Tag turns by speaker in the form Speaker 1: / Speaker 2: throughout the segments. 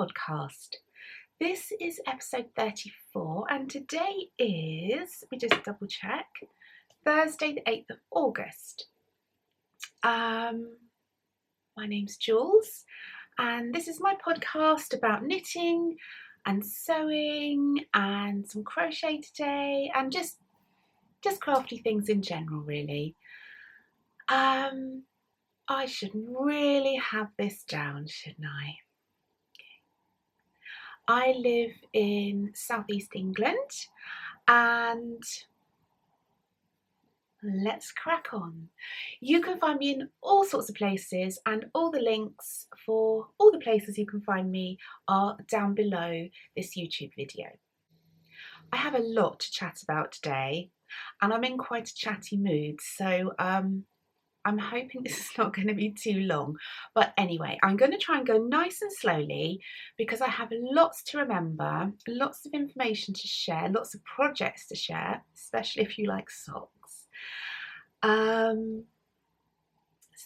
Speaker 1: podcast. This is episode 34 and today is, let me just double check, Thursday the 8th of August. My name's Jules and this is my podcast about knitting and sewing and some crochet today and just crafty things in general really. I should really have this down, shouldn't I? I live in southeast England and let's crack on. You can find me in all sorts of places and all the links for all the places you can find me are down below this YouTube video. I have a lot to chat about today and I'm in quite a chatty mood, so I'm hoping this is not going to be too long, but anyway, I'm going to try and go nice and slowly because I have lots to remember, lots of information to share, lots of projects to share, especially if you like socks. I'm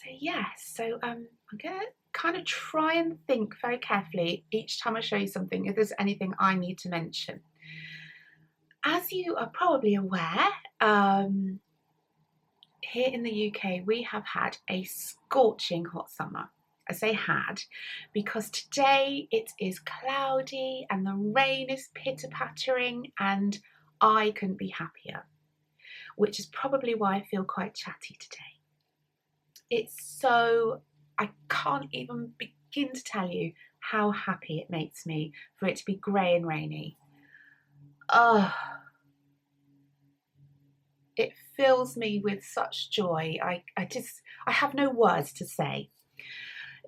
Speaker 1: going to kind of try and think very carefully each time I show you something if there's anything I need to mention. As you are probably aware, here in the UK, we have had a scorching hot summer. I say had because today it is cloudy and the rain is pitter-pattering and I couldn't be happier, which is probably why I feel quite chatty today. I can't even begin to tell you how happy it makes me for it to be grey and rainy. It fills me with such joy. I have no words to say.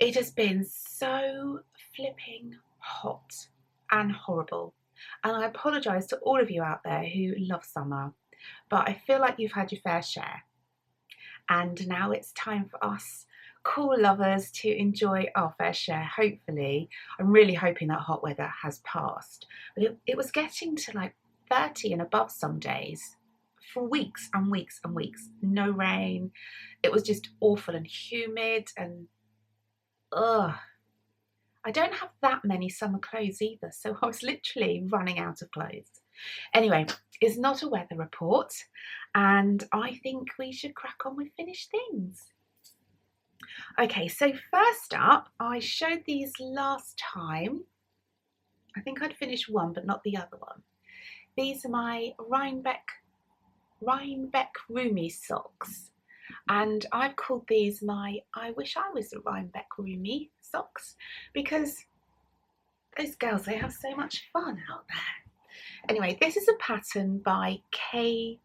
Speaker 1: It has been so flipping hot and horrible. And I apologise to all of you out there who love summer, but I feel like you've had your fair share. And now it's time for us cool lovers to enjoy our fair share, hopefully. I'm really hoping that hot weather has passed. But it was getting to like 30 and above some days. For weeks and weeks and weeks, no rain. It was just awful and humid and I don't have that many summer clothes either, so I was literally running out of clothes. Anyway, it's not a weather report and I think we should crack on with finished things. Okay, so first up, I showed these last time. I think I'd finished one but not the other one. These are my Rhinebeck Roomie socks, and I've called these my I wish I was a Rhinebeck Roomie socks because those girls, they have so much fun out there. Anyway, this is a pattern by Kay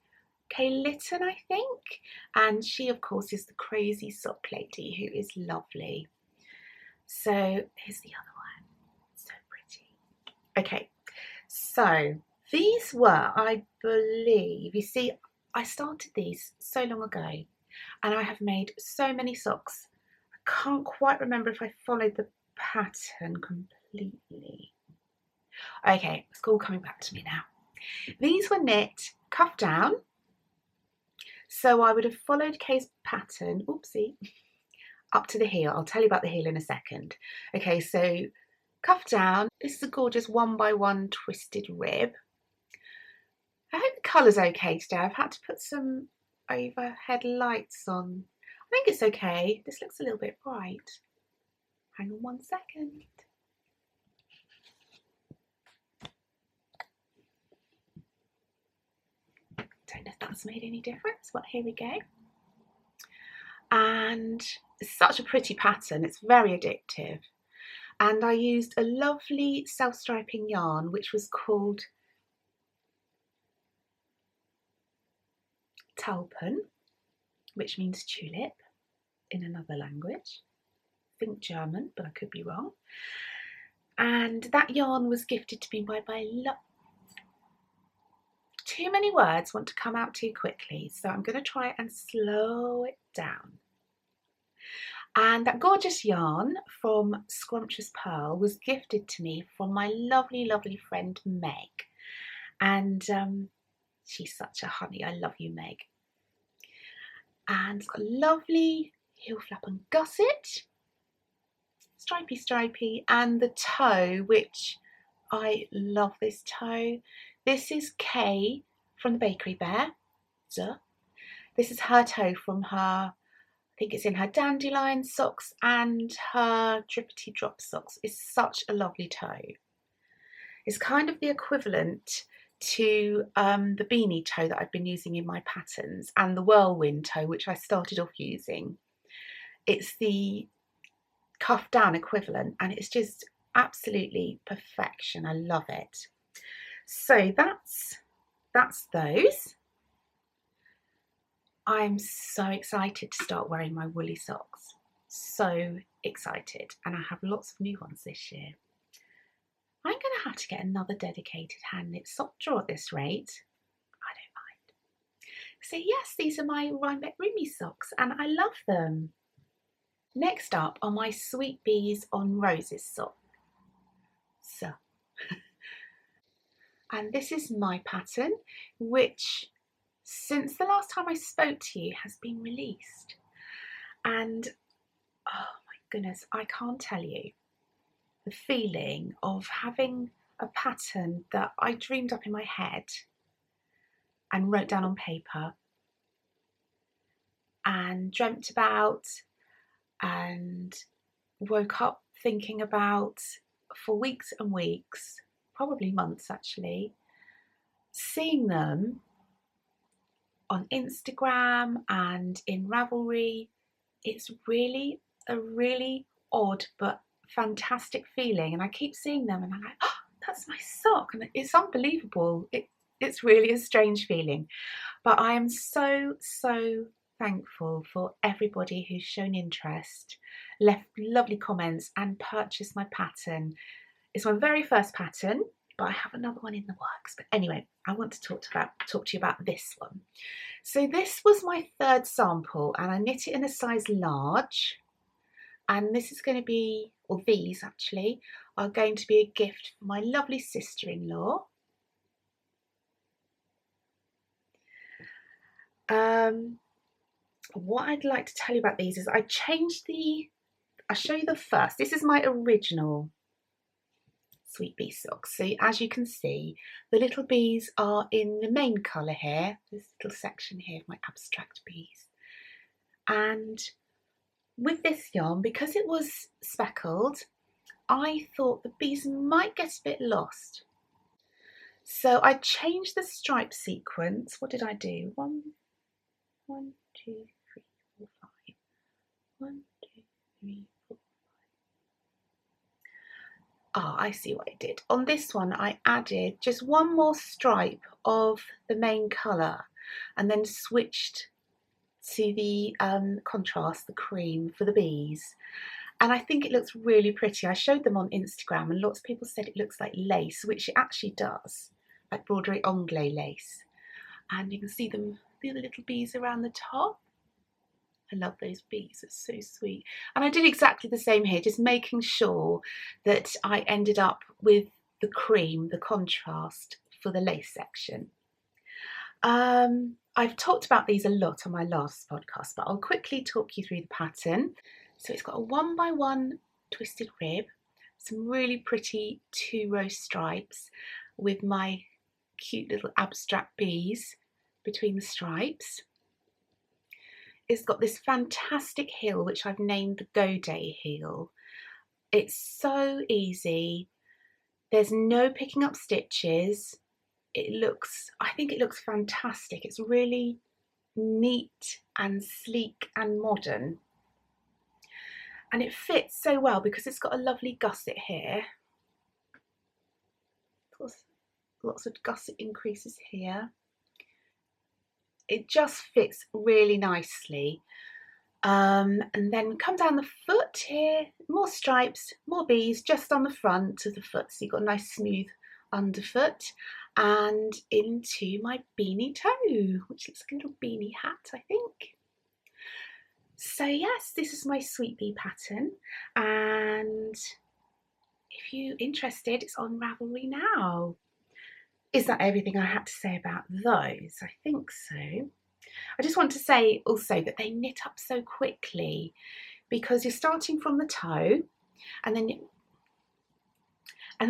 Speaker 1: Litton, I think, and she of course is the crazy sock lady who is lovely. So here's the other one, so pretty. Okay, so these were, I believe, you see, I started these so long ago and I have made so many socks. I can't quite remember if I followed the pattern completely. Okay, it's all coming back to me now. These were knit cuff down. So I would have followed Kay's pattern, oopsie, up to the heel. I'll tell you about the heel in a second. Okay, so cuff down. This is a gorgeous 1x1 twisted rib. I hope the colour's okay today. I've had to put some overhead lights on. I think it's okay. This looks a little bit bright. Hang on 1 second. Don't know if that's made any difference, but here we go. And it's such a pretty pattern. It's very addictive. And I used a lovely self-striping yarn, which was called Tulpen, which means tulip in another language. I think German, but I could be wrong. And that yarn was gifted to me by my too many words want to come out too quickly, so I'm going to try and slow it down. And that gorgeous yarn from Scrumptious Pearl was gifted to me from my lovely, lovely friend Meg. And she's such a honey. I love you, Meg. And it's got a lovely heel flap and gusset. stripy, and the toe, which I love this toe. This is Kay from the Bakery Bear. Duh. This is her toe from her, I think it's in her dandelion socks and her drippity drop socks. It's such a lovely toe. It's kind of the equivalent to the beanie toe that I've been using in my patterns, and the whirlwind toe, which I started off using. It's the cuff down equivalent, and it's just absolutely perfection. I love it. So that's those. I'm so excited to start wearing my woolly socks. So excited, and I have lots of new ones this year. I'm going to have to get another dedicated hand knit sock drawer at this rate. I don't mind. So yes, these are my Rhinebeck Roomie socks, and I love them. Next up are my Sweet Bees on Roses socks. So, and this is my pattern, which since the last time I spoke to you has been released. And oh my goodness, I can't tell you the feeling of having a pattern that I dreamed up in my head and wrote down on paper and dreamt about and woke up thinking about for weeks and weeks, probably months actually, seeing them on Instagram and in Ravelry. It's really a really odd but fantastic feeling, and I keep seeing them and I'm like, oh, that's my sock, and it's unbelievable. It's really a strange feeling, but I am so thankful for everybody who's shown interest, left lovely comments and purchased my pattern. It's my very first pattern, but I have another one in the works. But anyway, I want to talk to you about this one. So this was my third sample, and I knit it in a size large. And this is going to be, or these actually, are going to be a gift for my lovely sister-in-law. What I'd like to tell you about these is I'll show you the first. This is my original Sweet Bee socks. So as you can see, the little bees are in the main colour here, this little section here of my abstract bees. And with this yarn, because it was speckled, I thought the bees might get a bit lost. So I changed the stripe sequence. What did I do? 1, 2, 3, 4, 5. 1, 2, 3, 4, 5. Ah, I see what I did. On this one, I added just one more stripe of the main colour and then switched to the contrast, the cream, for the bees. And I think it looks really pretty. I showed them on Instagram and lots of people said it looks like lace, which it actually does, like Broderie Anglais lace. And you can see them, the other little bees around the top. I love those bees, it's so sweet. And I did exactly the same here, just making sure that I ended up with the cream, the contrast for the lace section. I've talked about these a lot on my last podcast, but I'll quickly talk you through the pattern. So it's got a 1x1 twisted rib, some really pretty 2-row stripes with my cute little abstract bees between the stripes. It's got this fantastic heel, which I've named the Go Day heel. It's so easy. There's no picking up stitches. I think it looks fantastic. It's really neat and sleek and modern. And it fits so well because it's got a lovely gusset here. Lots of gusset increases here. It just fits really nicely. And then come down the foot here, more stripes, more bees just on the front of the foot. So you've got a nice smooth underfoot. And into my beanie toe, which looks like a little beanie hat, I think. So yes, this is my Sweet Bee pattern, and if you're interested, it's on Ravelry now. Is that everything I had to say about those? I think so. I just want to say also that they knit up so quickly because you're starting from the toe And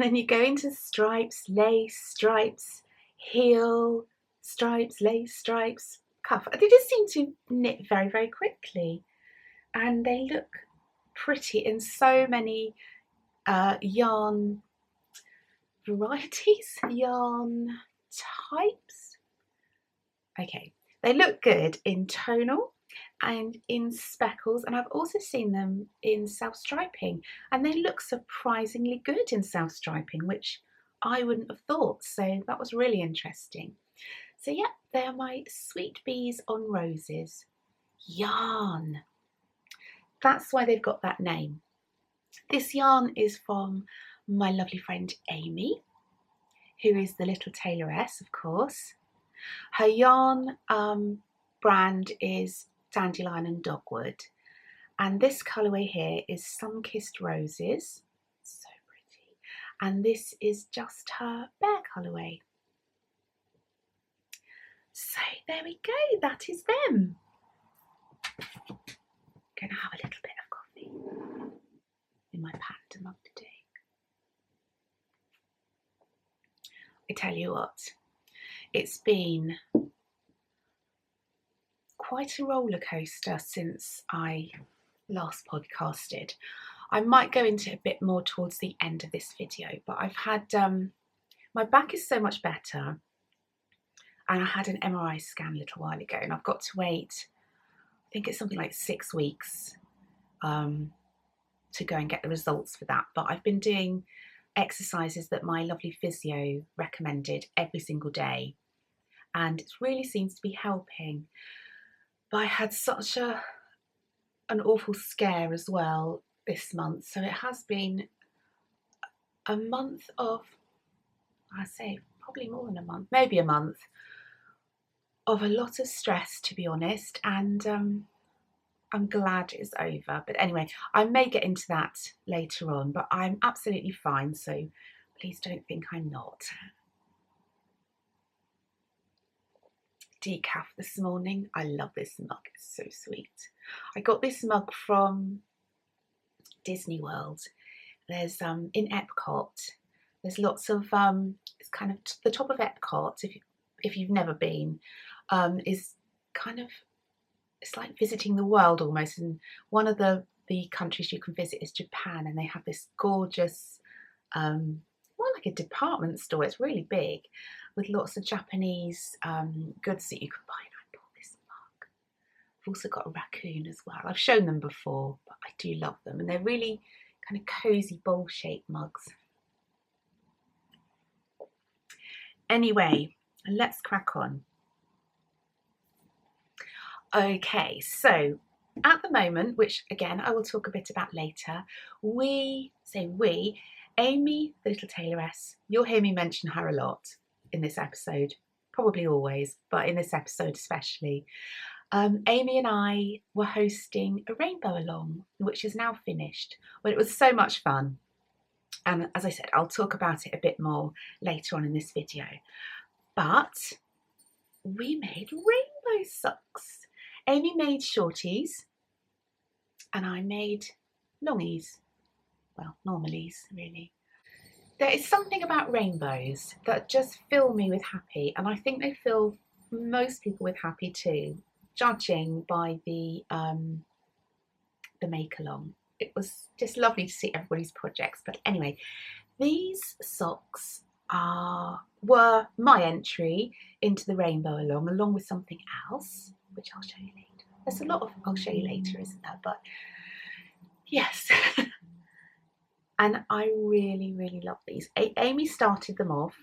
Speaker 1: then you go into stripes, lace, stripes, heel, stripes, lace, stripes, cuff. They just seem to knit very, very quickly, and they look pretty in so many yarn varieties, yarn types. Okay, they look good in tonal and in speckles, and I've also seen them in self-striping, and they look surprisingly good in self-striping, which I wouldn't have thought, so that was really interesting. So yeah, they're my Sweet Bees on Roses yarn. That's why they've got that name. This yarn is from my lovely friend Amy, who is the Little Tailoress, of course. Her yarn brand is Dandelion and Dogwood, and this colourway here is Sun-Kissed Roses, so pretty, and this is just her Bear colourway. So there we go, that is them. Gonna have a little bit of coffee in my panda mug today. I tell you what, it's been quite a roller coaster since I last podcasted. I might go into a bit more towards the end of this video, but I've had my back is so much better, and I had an MRI scan a little while ago, and I've got to wait, I think it's something like 6 weeks to go and get the results for that. But I've been doing exercises that my lovely physio recommended every single day, and it really seems to be helping. But I had such an awful scare as well this month, so it has been a month of, I say probably more than a month, maybe a month of a lot of stress, to be honest, and I'm glad it's over. But anyway, I may get into that later on, but I'm absolutely fine, so please don't think I'm not. Decaf this morning. I love this mug, it's so sweet. I got this mug from Disney World. There's in Epcot, there's lots of it's kind of the top of Epcot, if you've never been, is kind of, it's like visiting the world almost, and one of the countries you can visit is Japan, and they have this gorgeous more like a department store, it's really big, with lots of Japanese goods that you can buy. And I bought this mug. I've also got a raccoon as well. I've shown them before, but I do love them, and they're really kind of cozy bowl shaped mugs. Anyway, let's crack on. Okay, so at the moment, which again I will talk a bit about later, we, Amy, the Little Tailoress, you'll hear me mention her a lot in this episode, probably always, but in this episode especially. Amy and I were hosting a rainbow along, which is now finished. Well, it was so much fun. And as I said, I'll talk about it a bit more later on in this video. But we made rainbow socks. Amy made shorties and I made longies. Well, normalies, really. There is something about rainbows that just fill me with happy, and I think they fill most people with happy too, judging by the make along. It was just lovely to see everybody's projects. But anyway, these socks were my entry into the rainbow along with something else, which I'll show you later. There's a lot of I'll show you later, isn't there? But yes. And I really, really love these. Amy started them off.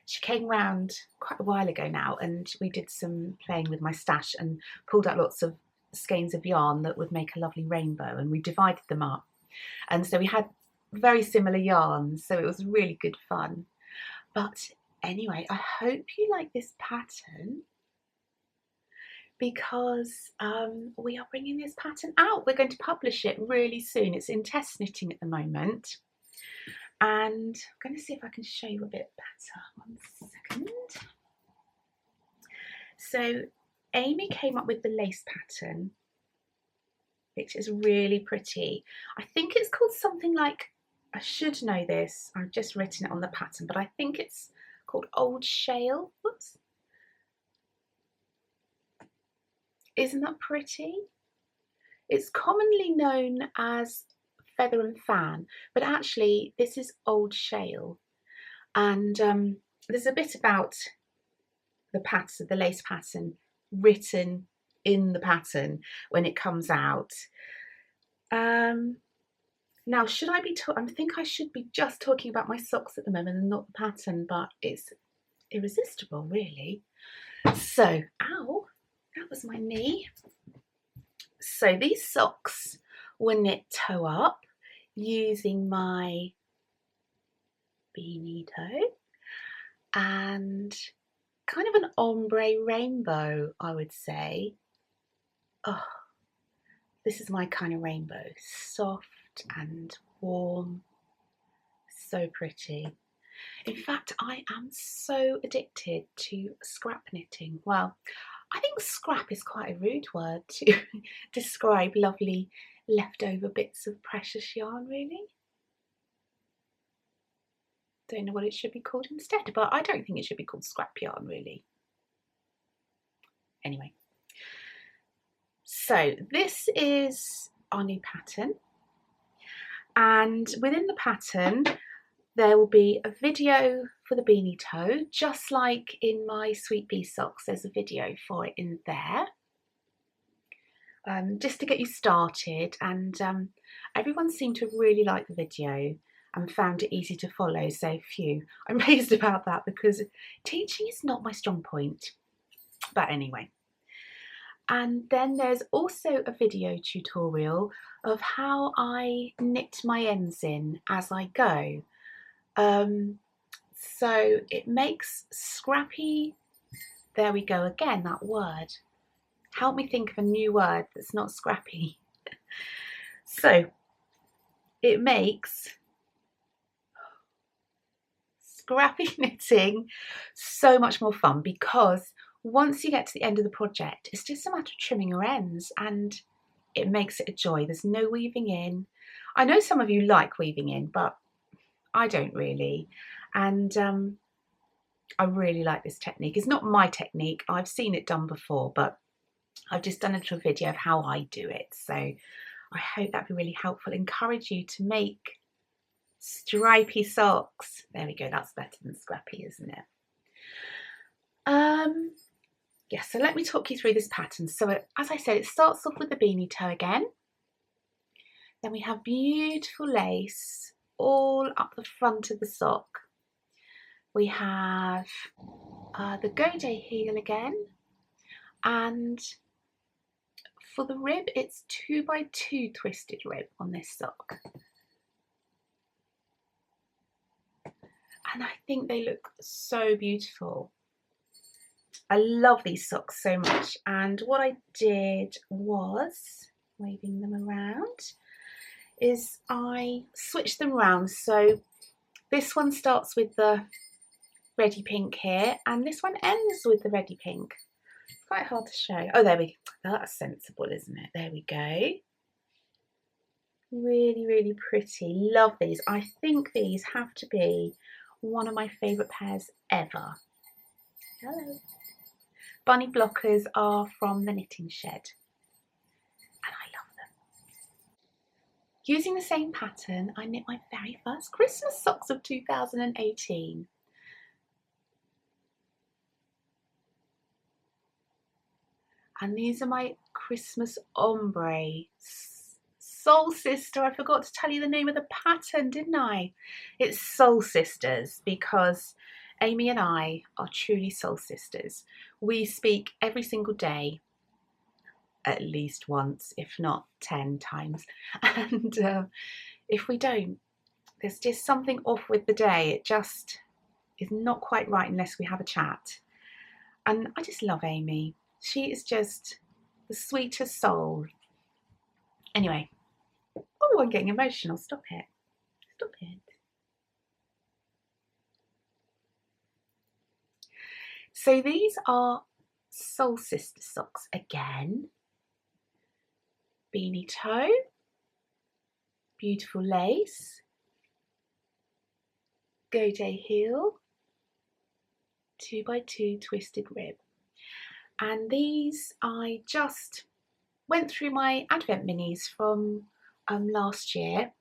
Speaker 1: She came round quite a while ago now, and we did some playing with my stash and pulled out lots of skeins of yarn that would make a lovely rainbow, and we divided them up. And so we had very similar yarns, so it was really good fun. But anyway, I hope you like this pattern, because we are bringing this pattern out. We're going to publish it really soon. It's in test knitting at the moment, and I'm going to see if I can show you a bit better. 1 second. So Amy came up with the lace pattern, which is really pretty. I think it's called something like, I should know this, I've just written it on the pattern, but I think it's called Old Shale. Whoops. Isn't that pretty? It's commonly known as Feather and Fan, but actually this is Old Shale. And there's a bit about the pattern, the lace pattern, written in the pattern when it comes out. Now, should I be I think I should be just talking about my socks at the moment and not the pattern, but it's irresistible, really. So, ow, that was my knee. So these socks were knit toe up using my beanie toe and kind of an ombre rainbow, I would say. Oh, this is my kind of rainbow. Soft and warm, so pretty. In fact, I am so addicted to scrap knitting. Well, I think scrap is quite a rude word to describe lovely leftover bits of precious yarn, really. Don't know what it should be called instead, but I don't think it should be called scrap yarn, really. Anyway, so this is our new pattern, and within the pattern there will be a video for the beanie toe, just like in my Sweet Bee socks. There's a video for it in there, just to get you started. And everyone seemed to really like the video and found it easy to follow. So phew, I'm amazed about that, because teaching is not my strong point. But anyway. And then there's also a video tutorial of how I knit my ends in as I go. So it makes scrappy, there we go again, that word. Help me think of a new word that's not scrappy. So it makes scrappy knitting so much more fun, because once you get to the end of the project, it's just a matter of trimming your ends, and it makes it a joy. There's no weaving in. I know some of you like weaving in, but I don't really. And I really like this technique. It's not my technique. I've seen it done before, but I've just done a little video of how I do it. So I hope that'll be really helpful. Encourage you to make stripy socks. There we go. That's better than scrappy, isn't it? Yeah, so let me talk you through this pattern. So as I said, it starts off with the beanie toe again. Then we have beautiful lace all up the front of the sock. We have the go-day heel again, and for the rib, it's 2x2 twisted rib on this sock. And I think they look so beautiful. I love these socks so much, and what I did was, waving them around, is I switched them around. So this one starts with the reddy pink here, and this one ends with the reddy pink. It's quite hard to show. Oh, there we go. That's sensible, isn't it? There we go. Really, really pretty. Love these. I think these have to be one of my favourite pairs ever. Hello. Bunny blockers are from the Knitting Shed, and I love them. Using the same pattern, I knit my very first Christmas socks of 2018. And these are my Christmas ombre. Soul Sister, I forgot to tell you the name of the pattern, didn't I? It's Soul Sisters, because Amy and I are truly soul sisters. We speak every single day, at least once, if not 10 times. And if we don't, there's just something off with the day. It just is not quite right unless we have a chat. And I just love Amy. She is just the sweetest soul. Anyway, oh, I'm getting emotional. Stop it. Stop it. So these are Soul Sister socks again. beanie toe, beautiful lace, go day heel, 2x2 twisted rib. And these I just went through my advent minis from last year.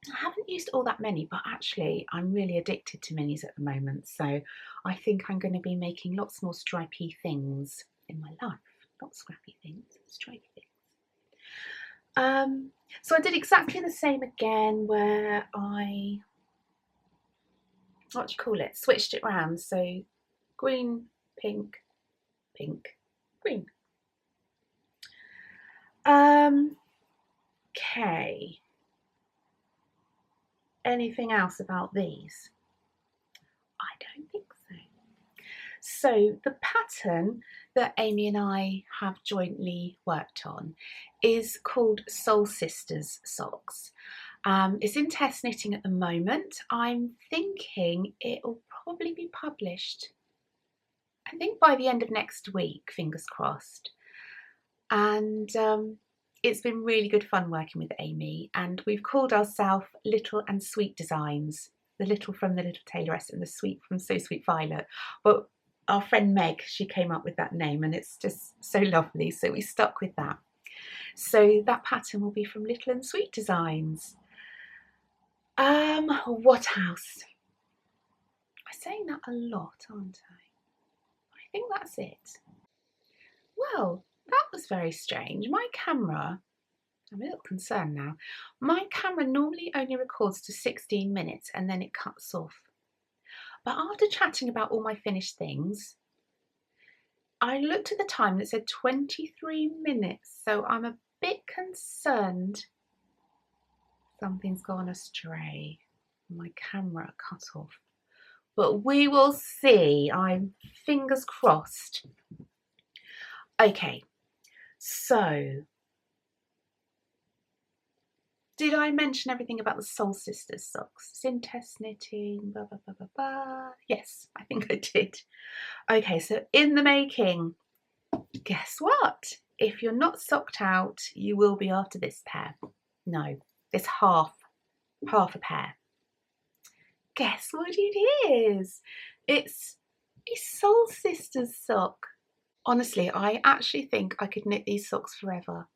Speaker 1: I haven't used all that many, but actually I'm really addicted to minis at the moment, so I think I'm going to be making lots more stripy things in my life. Not scrappy things, stripy things. So I did exactly the same again, where I, what do you call it, switched it round. So green, pink, pink, green. Okay. Anything else about these? I don't think so. So the pattern that Amy and I have jointly worked on is called Soul Sisters Socks. It's in test knitting at the moment. I'm thinking it will probably be published, I think, by the end of next week, fingers crossed. And it's been really good fun working with Amy, and we've called ourselves Little and Sweet Designs. The little from the Little Tailoress and the sweet from So Sweet Violet. But our friend Meg, she came up with that name, and it's just so lovely, so we stuck with that. So that pattern will be from Little and Sweet Designs. What else? I'm saying that a lot, aren't I? I think that's it. Well, that was very strange. My camera, I'm a little concerned now. My camera normally only records to 16 minutes and then it cuts off. But after chatting about all my finished things, I looked at the time and it said 23 minutes. So I'm a bit concerned something's gone astray. My camera cut off. But we will see. I'm fingers crossed. Okay, so did I mention everything about the Soul Sisters socks? It's in test knitting, blah, blah, blah, blah, blah. Yes, I think I did. Okay, so in the making, guess what? If you're not socked out, you will be after this pair. No, it's half a pair. Guess what it is? It's a Soul Sisters sock. Honestly, I actually think I could knit these socks forever.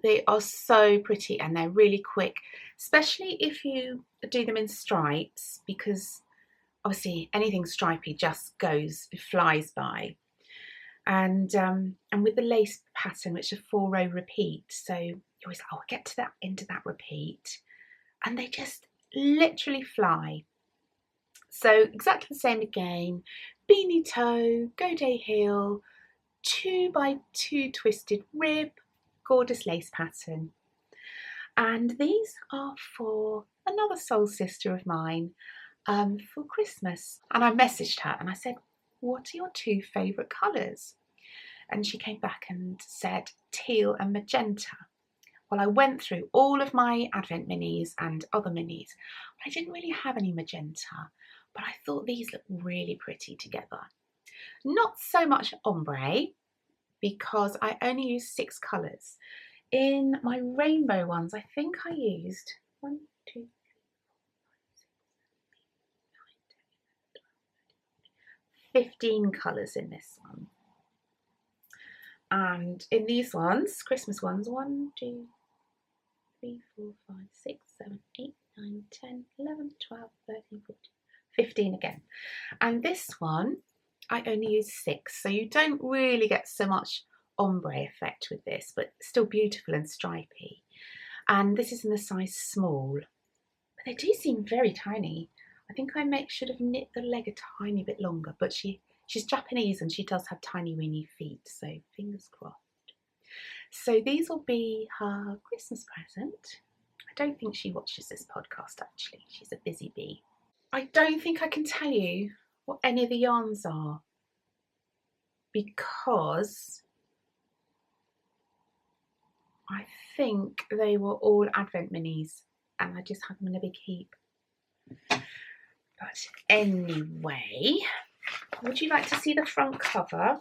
Speaker 1: They are so pretty and they're really quick, especially if you do them in stripes, because obviously anything stripy just flies by. And with the lace pattern, which is a 4-row repeat, so you always, oh, get to that into that repeat, and they just literally fly. So exactly the same again, beanie toe, go day heel, 2x2 twisted rib, gorgeous lace pattern. And these are for another soul sister of mine for Christmas. And I messaged her and I said, what are your 2 favourite colours? And she came back and said teal and magenta. Well, I went through all of my advent minis and other minis. I didn't really have any magenta, but I thought these looked really pretty together. Not so much ombre, because I only used 6 colours. In my rainbow ones, I think I used 1, 2, 3, 4, 5, 6, 7, 8, 9, 10, 11, 12, 13, 15 colours in this one. And in these ones, Christmas ones, 1, 2, 3, 4, 5, 6, 7, 8, 9, 10, 11, 12, 13, 14, 15 again. And this one, I only use 6, so you don't really get so much ombre effect with this, but still beautiful and stripy. And this is in the size small, but they do seem very tiny. I think I should have knit the leg a tiny bit longer, but she's Japanese and she does have tiny weeny feet, so fingers crossed. So these will be her Christmas present. I don't think she watches this podcast actually, she's a busy bee. I don't think I can tell you what any of the yarns are, because I think they were all advent minis and I just had them in a big heap. But anyway, would you like to see the front cover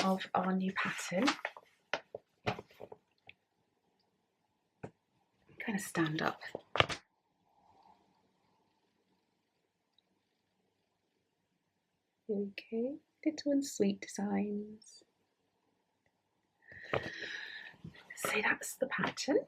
Speaker 1: of our new pattern? going to stand up. Here we go, little and sweet designs. So that's the pattern.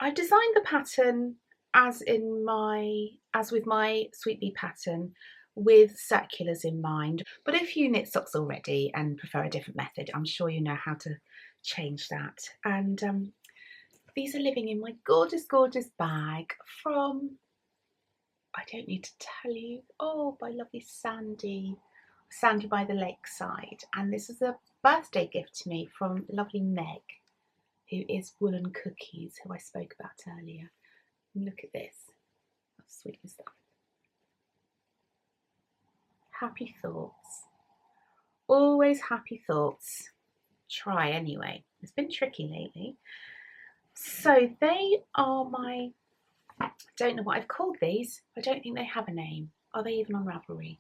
Speaker 1: I've designed the pattern as with my Sweet Bee pattern with circulars in mind. But if you knit socks already and prefer a different method, I'm sure you know how to change that. And these are living in my gorgeous, gorgeous bag from, I don't need to tell you, oh, by lovely Sandy by the lakeside. And this is a birthday gift to me from lovely Meg, who is Woolen Cookies, who I spoke about earlier. And look at this, how sweet is that? Happy thoughts, always happy thoughts. Try anyway, it's been tricky lately. So they are my, I don't know what I've called these. I don't think they have a name. Are they even on Ravelry?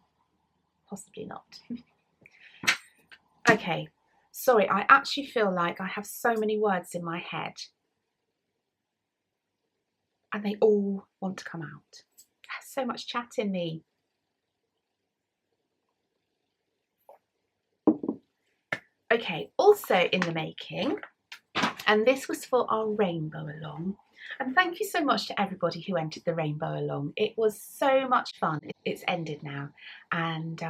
Speaker 1: Possibly not. Okay, sorry, I actually feel like I have so many words in my head and they all want to come out. There's so much chat in me. Okay, also in the making, and this was for our rainbow along. And thank you so much to everybody who entered the rainbow along. It was so much fun. It's ended now, and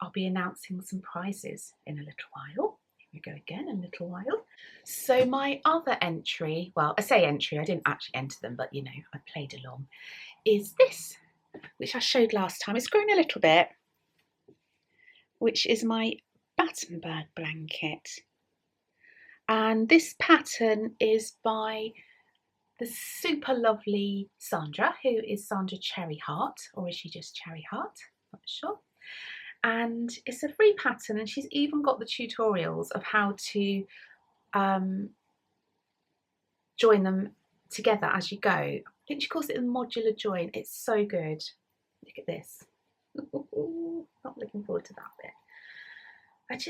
Speaker 1: I'll be announcing some prizes in a little while. Here we go again, in a little while. So my other entry, well, I say entry, I didn't actually enter them, but you know, I played along, is this, which I showed last time. It's grown a little bit, which is my Battenberg Blanket. And this pattern is by the super lovely Sandra, who is Sandra Cherry Heart, or is she just Cherry Heart? Not sure. And it's a free pattern, and she's even got the tutorials of how to join them together as you go. I think she calls it a modular join. It's so good. Look at this. Not looking forward to that bit. I'm not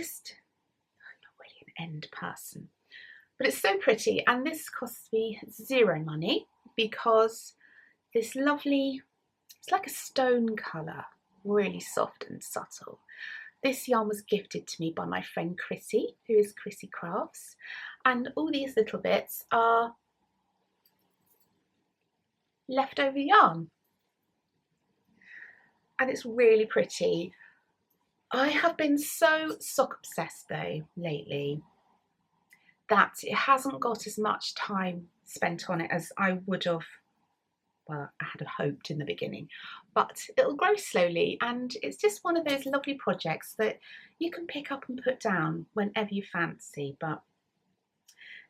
Speaker 1: really an end person, but it's so pretty, and this costs me zero money because this lovely, it's like a stone colour, really soft and subtle. This yarn was gifted to me by my friend Chrissy, who is Chrissy Crafts, and all these little bits are leftover yarn, and it's really pretty. I have been so sock obsessed though lately that it hasn't got as much time spent on it as I would have, well, I had hoped in the beginning, but it'll grow slowly, and it's just one of those lovely projects that you can pick up and put down whenever you fancy. But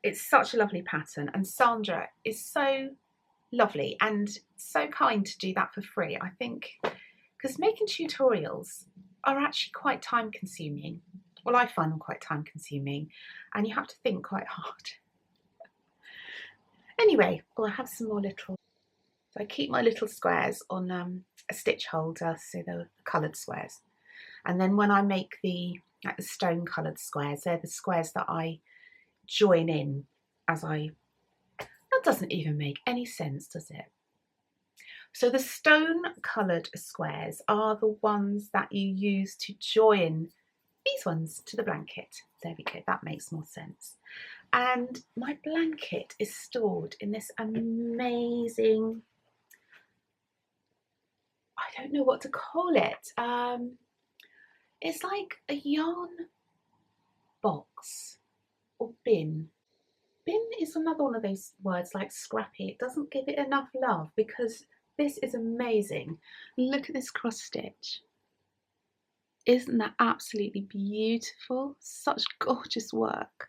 Speaker 1: it's such a lovely pattern, and Sandra is so lovely and so kind to do that for free, I think, because making tutorials are actually quite time consuming. Well, I find them quite time consuming, and you have to think quite hard. Anyway, I have some more little, so I keep my little squares on a stitch holder, so the coloured squares, and then when I make the stone coloured squares, they're the squares that I join in as I, that doesn't even make any sense, does it? So the stone coloured squares are the ones that you use to join these ones to the blanket. There we go, that makes more sense. And my blanket is stored in this amazing, I don't know what to call it. It's like a yarn box or bin. Bin is another one of those words like scrappy. It doesn't give it enough love because this is amazing. Look at this cross stitch. Isn't that absolutely beautiful? Such gorgeous work.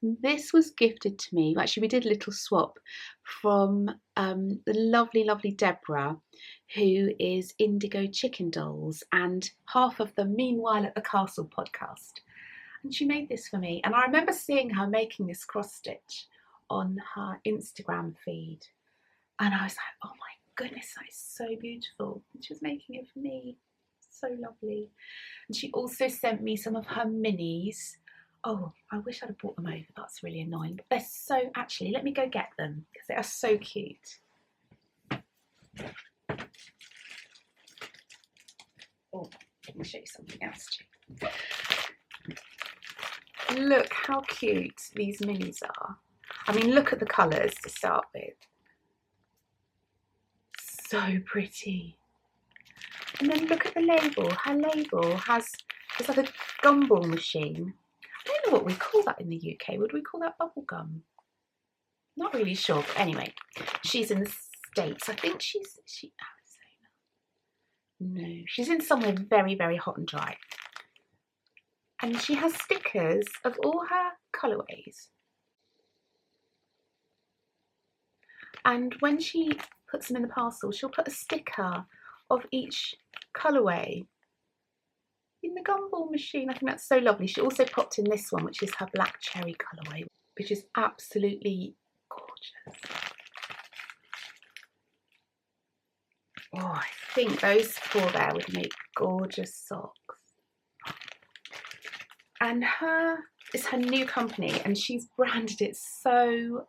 Speaker 1: This was gifted to me, actually we did a little swap, from the lovely, lovely Deborah, who is Indigo Chicken Dolls and half of the Meanwhile at the Castle podcast. And she made this for me, and I remember seeing her making this cross stitch on her Instagram feed, and I was like, oh my goodness, that is so beautiful. And she was making it for me. So lovely. And she also sent me some of her minis Oh, I wish I'd have brought them over. That's really annoying. But they're so, actually, let me go get them because they are so cute. Oh, let me show you something else too. Look how cute these minis are. I mean, look at the colours to start with. So pretty. And then look at the label. Her label has, it's like a gumball machine. I don't know what we call that in the UK. Would we call that bubble gum? Not really sure. But anyway, she's in the States. I think she's Arizona. No, she's in somewhere very, very hot and dry. And she has stickers of all her colourways. And when she puts them in the parcel, she'll put a sticker of each colourway in the gumball machine. I think that's so lovely. She also popped in this one, which is her black cherry colourway, which is absolutely gorgeous. Oh, I think those four there would make gorgeous socks. And it's her new company, and she's branded it so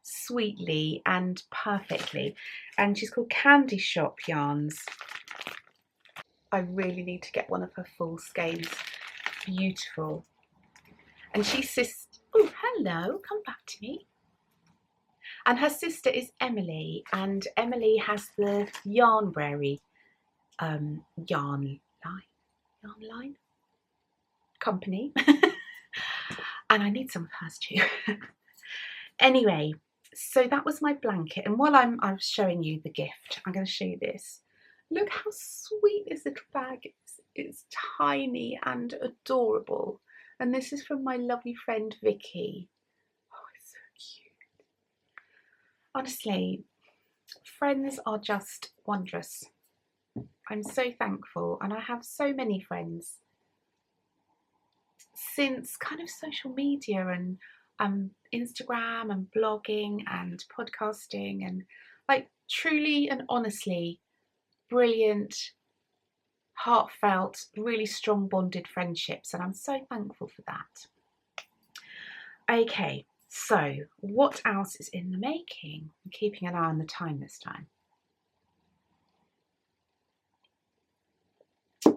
Speaker 1: sweetly and perfectly, and she's called Candy Shop Yarns. I really need to get one of her full skeins. Beautiful. And she's oh, hello, come back to me. And her sister is Emily, and Emily has the Yarnberry yarn line company. And I need some of hers too. Anyway, so that was my blanket, and while I'm showing you the gift, I'm going to show you this. Look how sweet this little bag is. It's tiny and adorable, and this is from my lovely friend Vicky. Oh, it's so cute. Honestly, friends are just wondrous. I'm so thankful, and I have so many friends since kind of social media and Instagram and blogging and podcasting, and like truly and honestly brilliant, heartfelt, really strong bonded friendships, and I'm so thankful for that. Okay, so what else is in the making? I'm keeping an eye on the time this time.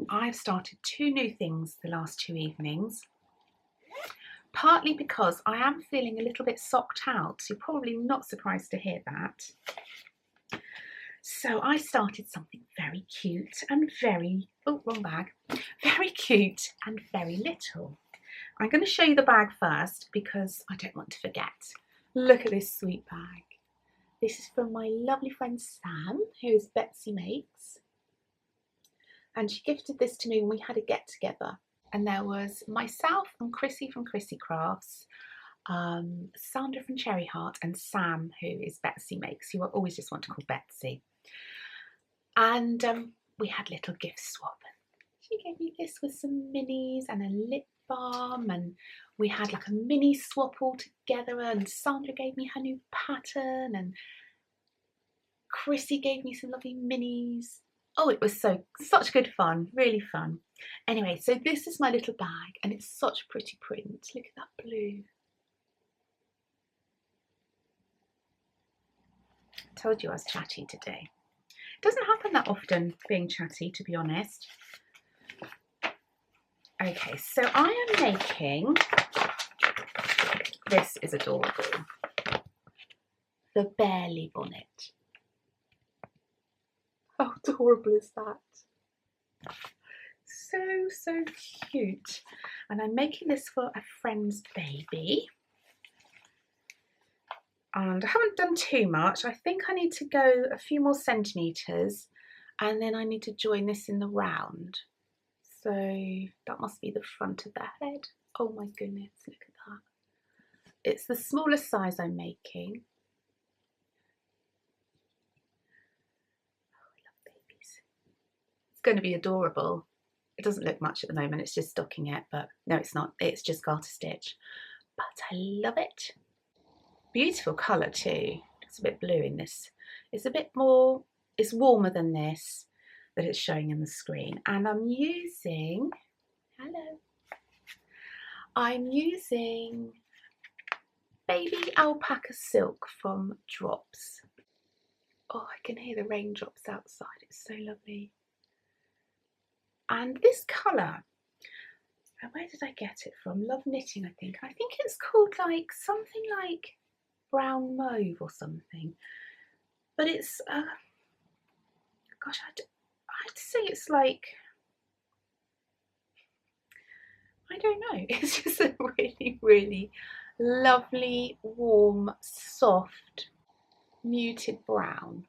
Speaker 1: I've started 2 new things the last 2 evenings, partly because I am feeling a little bit socked out. You're probably not surprised to hear that. So I started something very cute and very, oh, wrong bag, very cute and very little. I'm going to show you the bag first because I don't want to forget. Look at this sweet bag. This is from my lovely friend Sam, who is Betsy Makes. And she gifted this to me when we had a get together. And there was myself and Chrissy from Chrissy Crafts, Sandra from Cherry Heart, and Sam, who is Betsy Makes, who I always just want to call Betsy. And we had little gift swap. She gave me this with some minis and a lip balm, and we had like a mini swap all together, and Sandra gave me her new pattern, and Chrissy gave me some lovely minis. Oh, it was such good fun, really fun. Anyway, so this is my little bag, and it's such pretty print. Look at that blue. I told you I was chatty today. It doesn't happen that often being chatty, to be honest. Okay, so I am making, this is adorable, the Barely bonnet. How adorable is that? So cute. And I'm making this for a friend's baby. And I haven't done too much. I think I need to go a few more centimetres, and then I need to join this in the round. So that must be the front of the head. Oh my goodness, look at that. It's the smallest size I'm making. Oh, I love babies. It's going to be adorable. It doesn't look much at the moment, it's just Stockinette, but no, it's not. It's just garter stitch. But I love it. Beautiful colour too. It's a bit blue in this. It's a bit more, it's warmer than this that it's showing in the screen. And I'm using, hello, I'm using baby alpaca silk from Drops. Oh, I can hear the raindrops outside, it's so lovely. And this colour, where did I get it from? Love Knitting, I think. I think it's called like something like brown mauve or something. But it's, gosh, I'd say it's like, I don't know. It's just a really, really lovely, warm, soft, muted brown.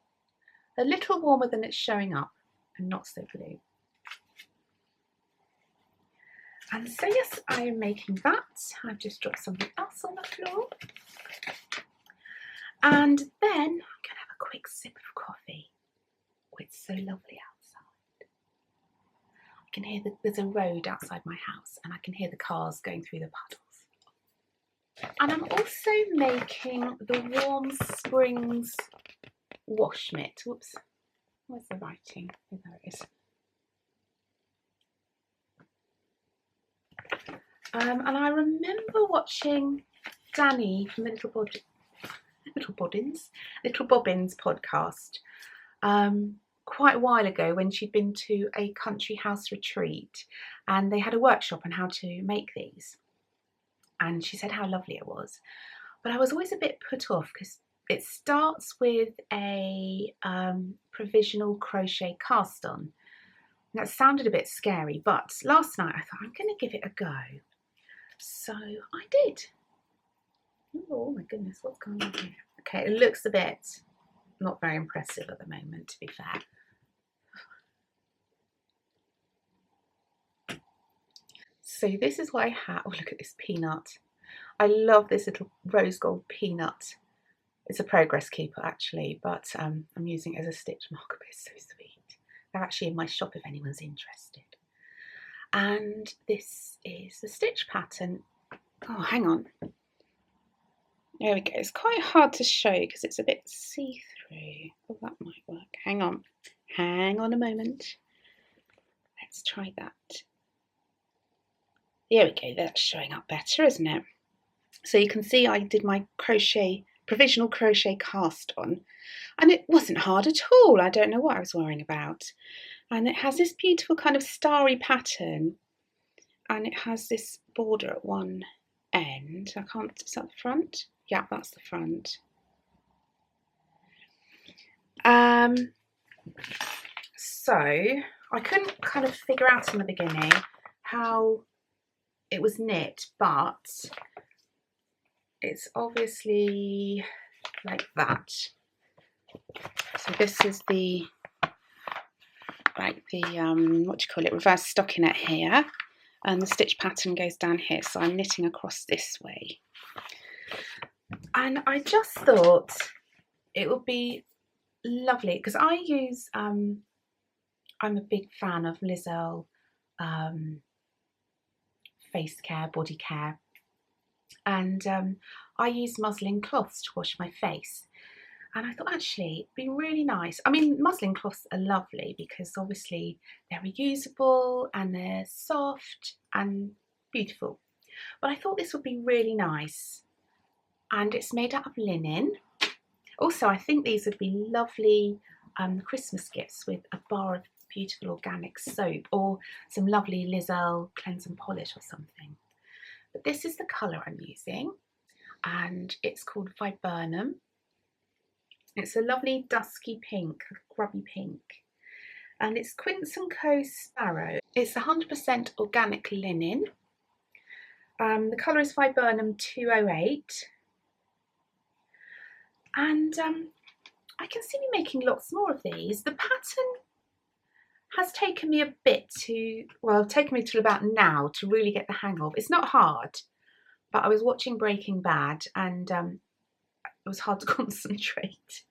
Speaker 1: A little warmer than it's showing up and not so blue. And so yes, I am making that. I've just dropped something else on the floor. And then I'm going to have a quick sip of coffee. Oh, it's so lovely outside. I can hear there's a road outside my house and I can hear the cars going through the puddles. And I'm also making the Warm Springs wash mitt. Whoops, where's the writing? Oh, there it is. And I remember watching Danny from the Little Bobbins podcast quite a while ago when she'd been to a country house retreat and they had a workshop on how to make these. And she said how lovely it was. But I was always a bit put off because it starts with a provisional crochet cast on. That sounded a bit scary, but last night I thought I'm going to give it a go. So I did. Oh my goodness, what's going on here? Okay, it looks a bit not very impressive at the moment, to be fair. So this is what I have. Oh, look at this peanut. I love this little rose gold peanut. It's a progress keeper actually, but I'm using it as a stitch marker. It's so sweet. They're actually in my shop if anyone's interested. And this is the stitch pattern. Oh, hang on. There we go. It's quite hard to show because it's a bit see-through. Oh, that might work. Hang on. Hang on a moment. Let's try that. There we go. That's showing up better, isn't it? So you can see I did my provisional crochet cast on, and it wasn't hard at all. I don't know what I was worrying about. And it has this beautiful kind of starry pattern, and it has this border at one end. I can't, is that the front? Yeah, that's the front. So I couldn't kind of figure out in the beginning how it was knit, but it's obviously like that. So this is the what do you call it, reverse stockinette here, and the stitch pattern goes down here, so I'm knitting across this way. And I just thought it would be lovely because I use I'm a big fan of Liz Earle face care, body care, and I use muslin cloths to wash my face. And I thought actually it'd be really nice. I mean, muslin cloths are lovely because obviously they're reusable and they're soft and beautiful. But I thought this would be really nice. And it's made out of linen. Also, I think these would be lovely Christmas gifts with a bar of beautiful organic soap or some lovely Liz Earle cleanse and polish or something. But this is the colour I'm using, and it's called Viburnum. It's a lovely dusky pink, grubby pink, and it's Quince & Co Sparrow. It's 100% organic linen. The colour is Viburnum 208, and I can see me making lots more of these. The pattern has taken me a bit to, well, taken me till about now to really get the hang of. It's not hard, but I was watching Breaking Bad and it was hard to concentrate.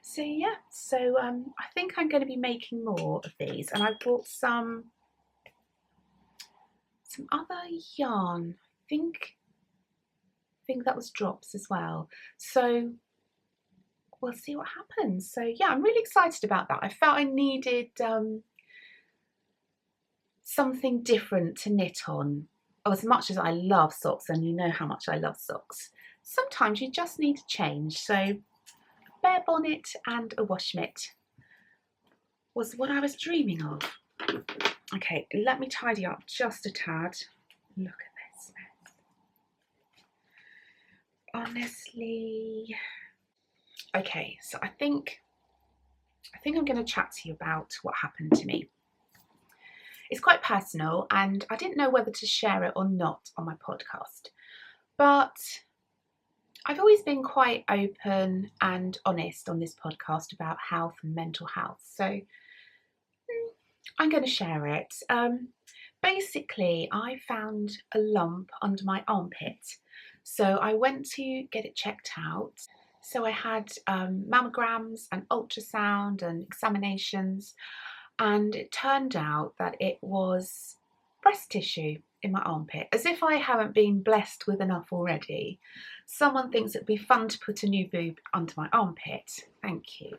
Speaker 1: So yeah, so I think I'm going to be making more of these, and I bought some other yarn. I think that was Drops as well. So we'll see what happens. So yeah, I'm really excited about that. I felt I needed something different to knit on. as much as I love socks, and you know how much I love socks, sometimes you just need to change. So a bare bonnet and a wash mitt was what I was dreaming of. Okay, let me tidy up just a tad. Look at this mess. Honestly. Okay, so I think I'm going to chat to you about what happened to me. It's quite personal, and I didn't know whether to share it or not on my podcast, but I've always been quite open and honest on this podcast about health and mental health, so I'm going to share it. Basically, I found a lump under my armpit, so I went to get it checked out. So I had mammograms and ultrasound and examinations, and it turned out that it was breast tissue in my armpit. As if I haven't been blessed with enough already. Someone thinks it'd be fun to put a new boob under my armpit. Thank you.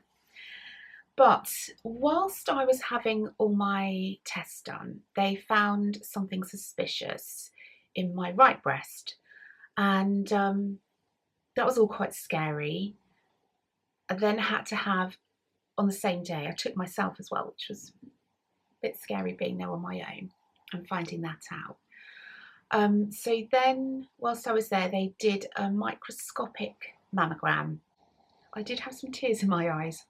Speaker 1: But whilst I was having all my tests done, they found something suspicious in my right breast, and that was all quite scary. I then had to have, on the same day, I took myself as well, which was a bit scary being there on my own and finding that out. So then, whilst I was there, they did a microscopic mammogram. I did have some tears in my eyes,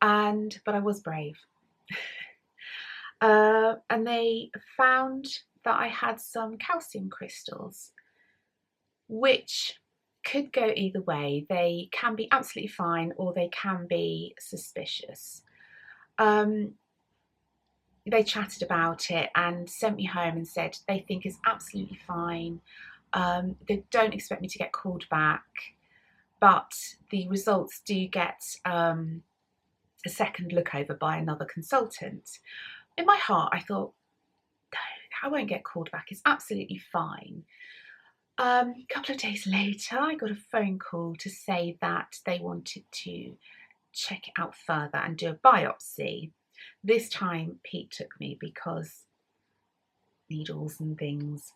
Speaker 1: but I was brave. And they found that I had some calcium crystals, which could go either way. They can be absolutely fine, or they can be suspicious. They chatted about it and sent me home and said they think it's absolutely fine. They don't expect me to get called back, but the results do get a second look over by another consultant. In my heart, I thought, no, I won't get called back. It's absolutely fine. A couple of days later, I got a phone call to say that they wanted to check it out further and do a biopsy. This time Pete took me because needles and things.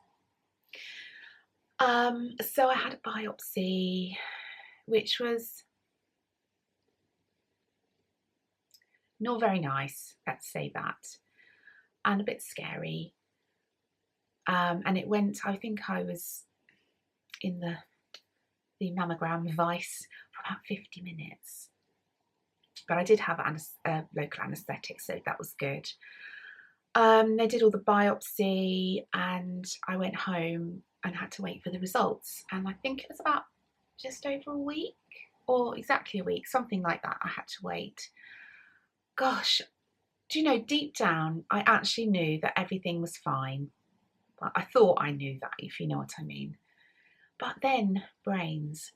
Speaker 1: So I had a biopsy, which was not very nice, let's say that, and a bit scary. And it went, I think I was in the mammogram vice for about 50 minutes. But I did have local anaesthetic, so that was good. They did all the biopsy, and I went home and had to wait for the results. And I think it was about just over a week, or exactly a week, something like that. I had to wait. Gosh, do you know, deep down, I actually knew that everything was fine. Well, I thought I knew that, if you know what I mean. But then brains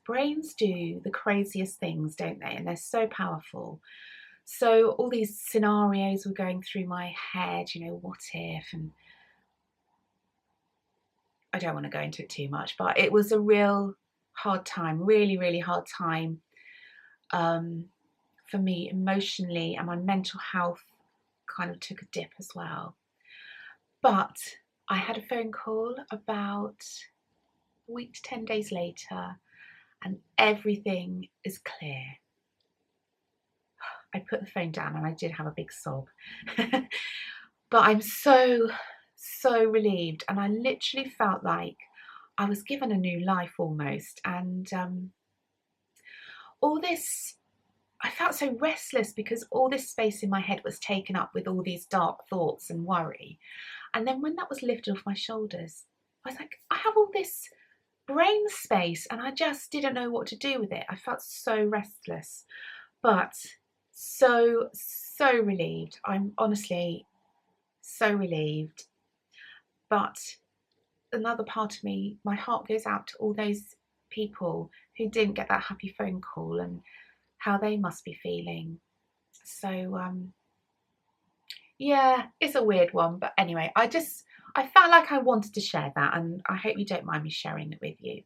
Speaker 1: do the craziest things, don't they? And they're so powerful. So all these scenarios were going through my head, you know, what if? And I don't want to go into it too much, but it was a real hard time, really, really hard time for me emotionally, and my mental health kind of took a dip as well. But I had a phone call about a week to 10 days later, and everything is clear. I put the phone down and I did have a big sob. But I'm so relieved, and I literally felt like I was given a new life almost. And all this, I felt so restless because all this space in my head was taken up with all these dark thoughts and worry. And then when that was lifted off my shoulders, I was like, I have all this brain space and I just didn't know what to do with it. I felt so restless, but so relieved. I'm honestly so relieved. But another part of me, my heart goes out to all those people who didn't get that happy phone call and how they must be feeling. So yeah, it's a weird one, but anyway, I felt like I wanted to share that, and I hope you don't mind me sharing it with you.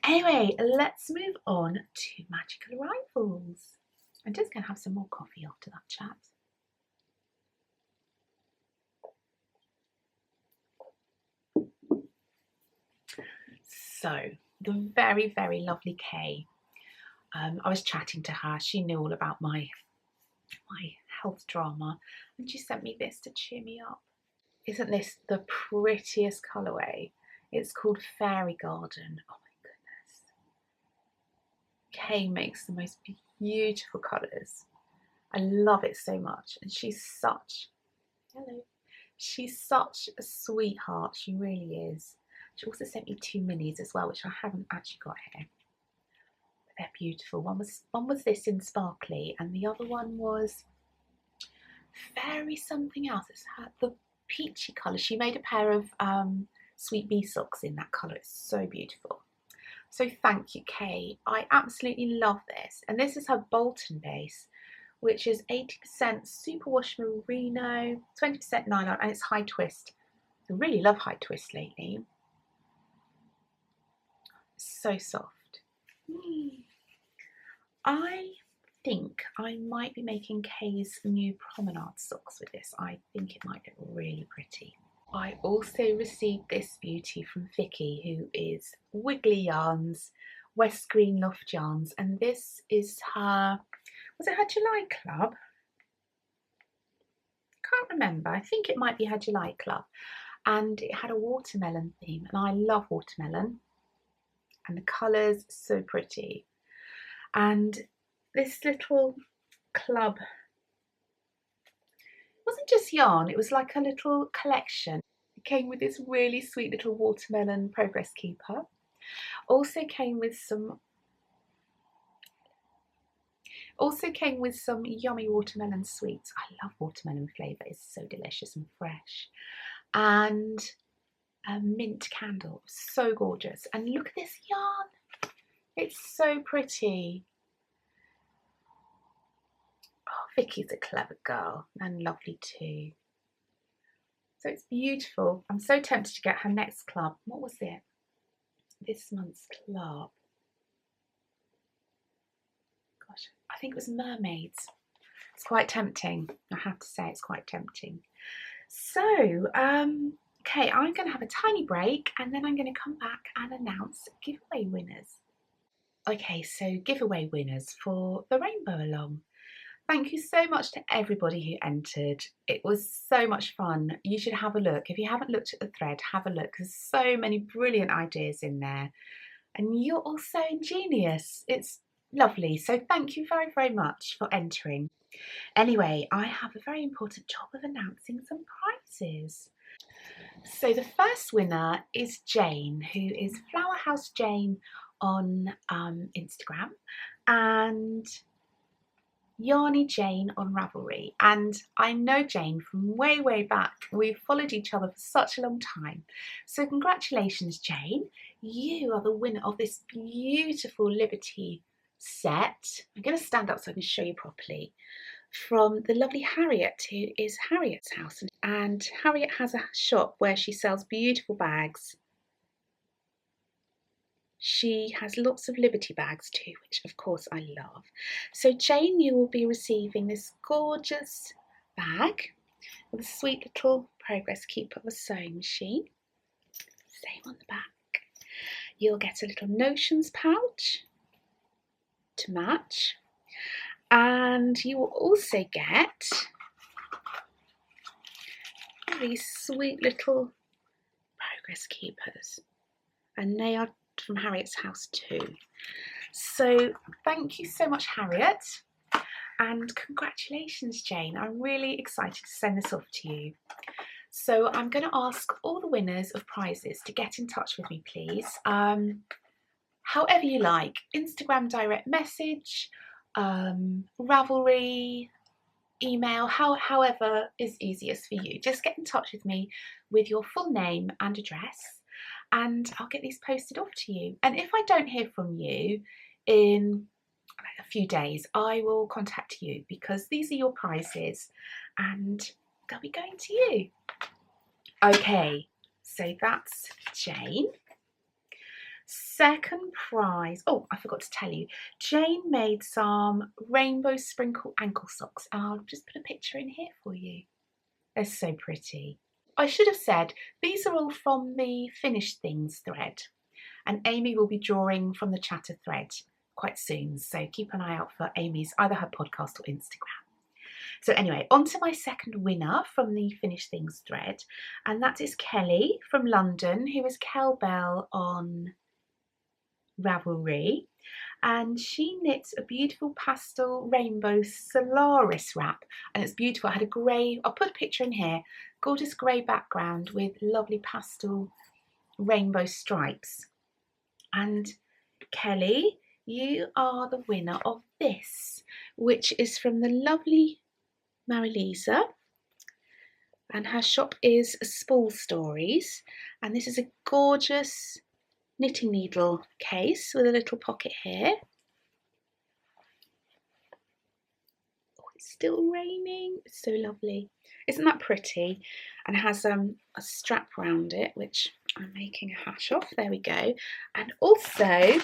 Speaker 1: Anyway, let's move on to magical arrivals. I'm just going to have some more coffee after that chat. So the very, very lovely Kay, I was chatting to her. She knew all about my health drama, and she sent me this to cheer me up. Isn't this the prettiest colourway? It's called Fairy Garden. Oh my goodness. Kay makes the most beautiful colours. I love it so much, and she's such a sweetheart. She really is. She also sent me 2 minis as well, which I haven't actually got here. But they're beautiful. One was this in sparkly, and the other one was Fairy something else. It's the peachy colour. She made a pair of Sweet Bee socks in that colour. It's so beautiful. So thank you, Kay. I absolutely love this. And this is her Bolton base, which is 80% superwash merino, 20% nylon, and it's high twist. I really love high twist lately. So soft. I think I might be making Kay's new promenade socks with this. I think it might look really pretty. I also received this beauty from Vicky, who is Wiggly Yarns, West Green Loft Yarns, and this is her, was it her July Club? Can't remember. I think it might be her July Club, and it had a watermelon theme, and I love watermelon, and the colours so pretty. And this little club, it wasn't just yarn, it was like a little collection. It came with this really sweet little watermelon progress keeper. Also came with some yummy watermelon sweets. I love watermelon flavour, it's so delicious and fresh. And a mint candle, so gorgeous. And look at this yarn, it's so pretty. Oh, Vicky's a clever girl and lovely too. So it's beautiful. I'm so tempted to get her next club. What was it? This month's club. Gosh, I think it was mermaids. It's quite tempting. I have to say it's quite tempting. So, okay, I'm going to have a tiny break and then I'm going to come back and announce giveaway winners. Okay, so giveaway winners for the Rainbow Along. Thank you so much to everybody who entered. It was so much fun. You should have a look. If you haven't looked at the thread, have a look. There's so many brilliant ideas in there. And you're all so ingenious. It's lovely. So thank you very, very much for entering. Anyway, I have a very important job of announcing some prizes. So the first winner is Jane, who is Flower House Jane on Instagram, and Yarny Jane on Ravelry. And I know Jane from way, way back. We've followed each other for such a long time. So congratulations, Jane. You are the winner of this beautiful Liberty set. I'm going to stand up so I can show you properly. From the lovely Harriet, who is Harriet's house. And Harriet has a shop where she sells beautiful bags. She has lots of Liberty bags too, which of course I love. So Jane, you will be receiving this gorgeous bag with a sweet little progress keeper of a sewing machine. Same on the back. You'll get a little notions pouch to match. And you will also get these sweet little progress keepers. And they are from Harriet's house too. So thank you so much, Harriet, and congratulations, Jane. I'm really excited to send this off to you. So I'm going to ask all the winners of prizes to get in touch with me, please. However you like, Instagram direct message, Ravelry, email, however is easiest for you. Just get in touch with me with your full name and address, and I'll get these posted off to you. And if I don't hear from you in a few days, I will contact you, because these are your prizes and they'll be going to you. Okay, so that's Jane. Second prize, oh, I forgot to tell you, Jane made some rainbow sprinkle ankle socks, and I'll just put a picture in here for you. They're so pretty. I should have said, these are all from the Finished Things thread. and Amy will be drawing from the chatter thread quite soon, so keep an eye out for Amy's, either her podcast or Instagram. So anyway, on to my second winner from the Finish Things thread, and that is Kelly from London, who is Kelbell on Ravelry, and she knits a beautiful pastel rainbow Solaris wrap, and it's beautiful. I had a grey, I'll put a picture in here, gorgeous grey background with lovely pastel rainbow stripes. And Kelly, you are the winner of this, which is from the lovely Marilisa, and her shop is Spool Stories, and this is a gorgeous knitting needle case with a little pocket here. Oh, it's still raining. It's so lovely. Isn't that pretty? And it has a strap around it, which I'm making a hash off. There we go. And also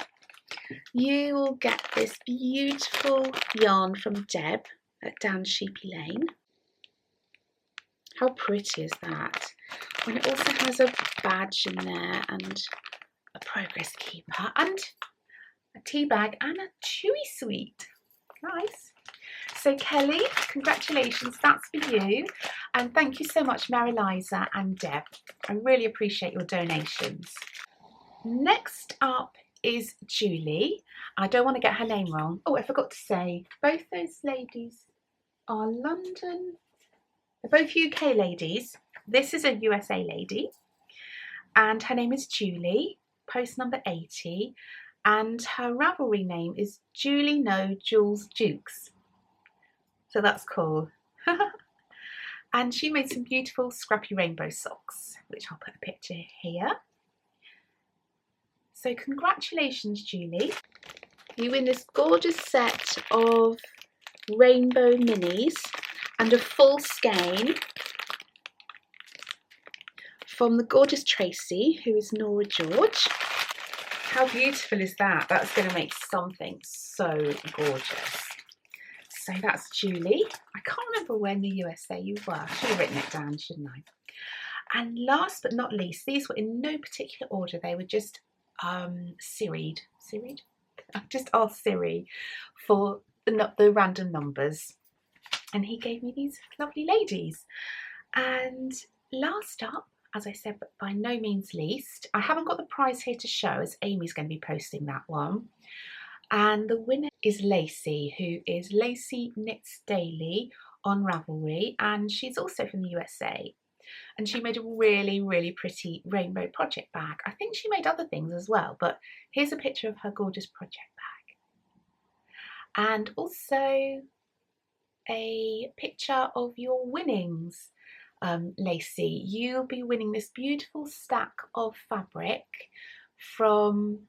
Speaker 1: you will get this beautiful yarn from Deb at Down Sheepy Lane. How pretty is that? And it also has a badge in there and a progress keeper and a tea bag and a chewy sweet. Nice. So Kelly, congratulations, that's for you. And thank you so much, Marilisa and Deb. I really appreciate your donations. Next up is Julie. I don't want to get her name wrong. Oh, I forgot to say, both those ladies are London. They're both UK ladies. This is a USA lady, and her name is Julie, post number 80, and her Ravelry name is Julie No Jooles Jukes. So that's cool. And she made some beautiful scrappy rainbow socks, which I'll put a picture here. So congratulations, Julie. You win this gorgeous set of rainbow minis and a full skein from the gorgeous Tracy, who is Nora George. How beautiful is that? That's going to make something so gorgeous. So that's Julie. I can't remember when the USA you were. I should have written it down, shouldn't I? And last but not least, these were in no particular order. They were just Siri'd. Just asked Siri for the random numbers. And he gave me these lovely ladies. And last up, as I said, but by no means least, I haven't got the prize here to show as Amy's going to be posting that one. And the winner is Lacey, who is Lacey Knits Daily on Ravelry, and she's also from the USA. And she made a really, really pretty rainbow project bag. I think she made other things as well, but here's a picture of her gorgeous project bag. And also a picture of your winnings, Lacey. You'll be winning this beautiful stack of fabric from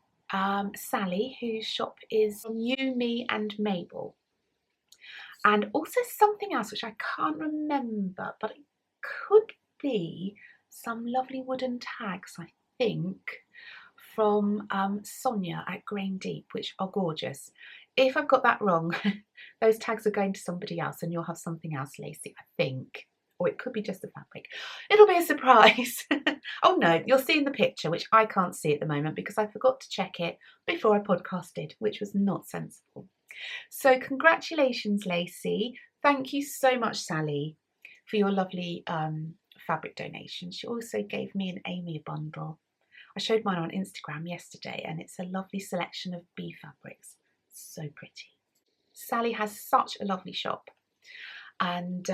Speaker 1: Sally, whose shop is You, Me and Mabel. And also something else which I can't remember, but it could be some lovely wooden tags, I think, from Sonia at Grain Deep, which are gorgeous. If I've got that wrong, those tags are going to somebody else and you'll have something else, Lacey, I think. Or it could be just the fabric. It'll be a surprise. Oh no, you'll see in the picture, which I can't see at the moment because I forgot to check it before I podcasted, which was not sensible. So congratulations, Lacey. Thank you so much, Sally, for your lovely fabric donation. She also gave me and Amy a bundle. I showed mine on Instagram yesterday and it's a lovely selection of bee fabrics. So pretty. Sally has such a lovely shop, and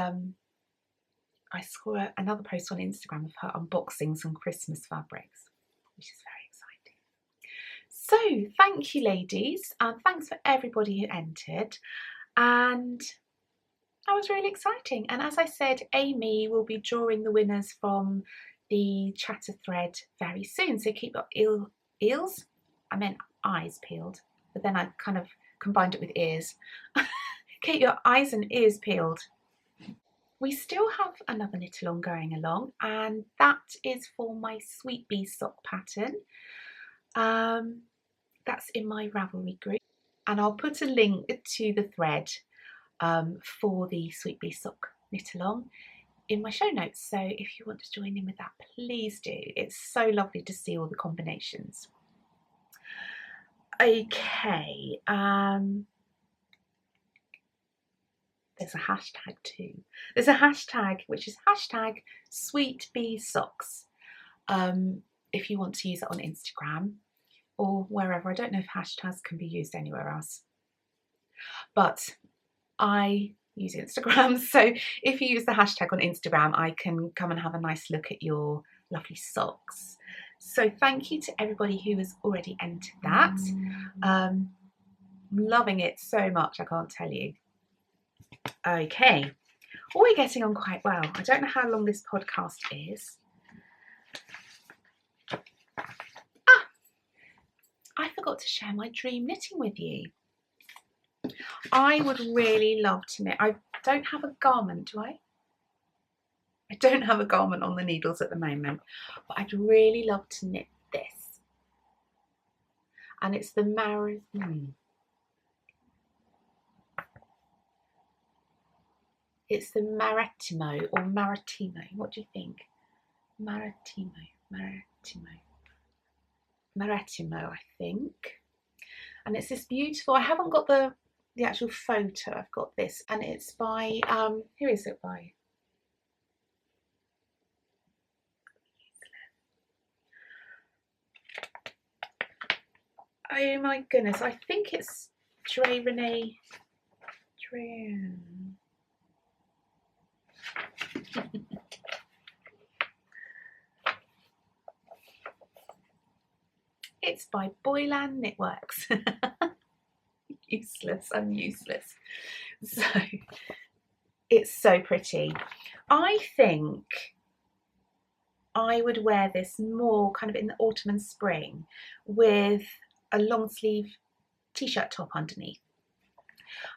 Speaker 1: I saw another post on Instagram of her unboxing some Christmas fabrics, which is very exciting. So thank you, ladies, and thanks for everybody who entered, and that was really exciting. And as I said, Amy will be drawing the winners from the chatter thread very soon, so keep your ears, I meant eyes peeled, but then I kind of combined it with ears. Keep your eyes and ears peeled. We still have another knit along going along, and that is for my Sweet Bee sock pattern. That's in my Ravelry group, and I'll put a link to the thread for the Sweet Bee sock knit along in my show notes. So if you want to join in with that, please do. It's so lovely to see all the combinations. Okay, there's a hashtag too. There's a hashtag which is hashtag Sweet Bee Socks. If you want to use it on Instagram or wherever. I don't know if hashtags can be used anywhere else, but I use Instagram, so if you use the hashtag on Instagram, I can come and have a nice look at your lovely socks. So thank you to everybody who has already entered that. I'm loving it so much, I can't tell you. Okay, well, we're getting on quite well. I don't know how long this podcast is. I forgot to share my dream knitting with you. I would really love to knit. I don't have a garment, do I? I don't have a garment on the needles at the moment, but I'd really love to knit this. And it's the It's the Maritimo or Maritimo. What do you think? Maritimo, I think. And it's this beautiful, I haven't got the actual photo, I've got this, and it's by, who is it by? Oh my goodness, I think it's Renee. It's by Boyland Knitworks. Useless, I'm useless. So it's so pretty. I think I would wear this more kind of in the autumn and spring with a long sleeve t-shirt top underneath.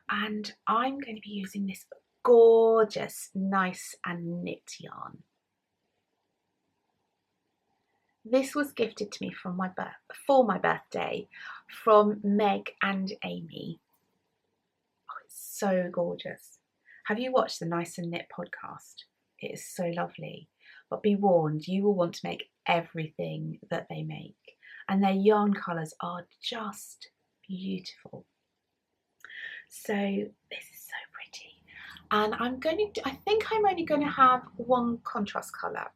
Speaker 1: And I'm going to be using this gorgeous nice and knit yarn. This was gifted to me from for my birthday from Meg and Amy. Oh, it's so gorgeous. Have you watched the Nice and Knit podcast? It is so lovely. But be warned, you will want to make everything that they make. And their yarn colours are just beautiful. So this is so pretty. And I think I'm only going to have one contrast colour.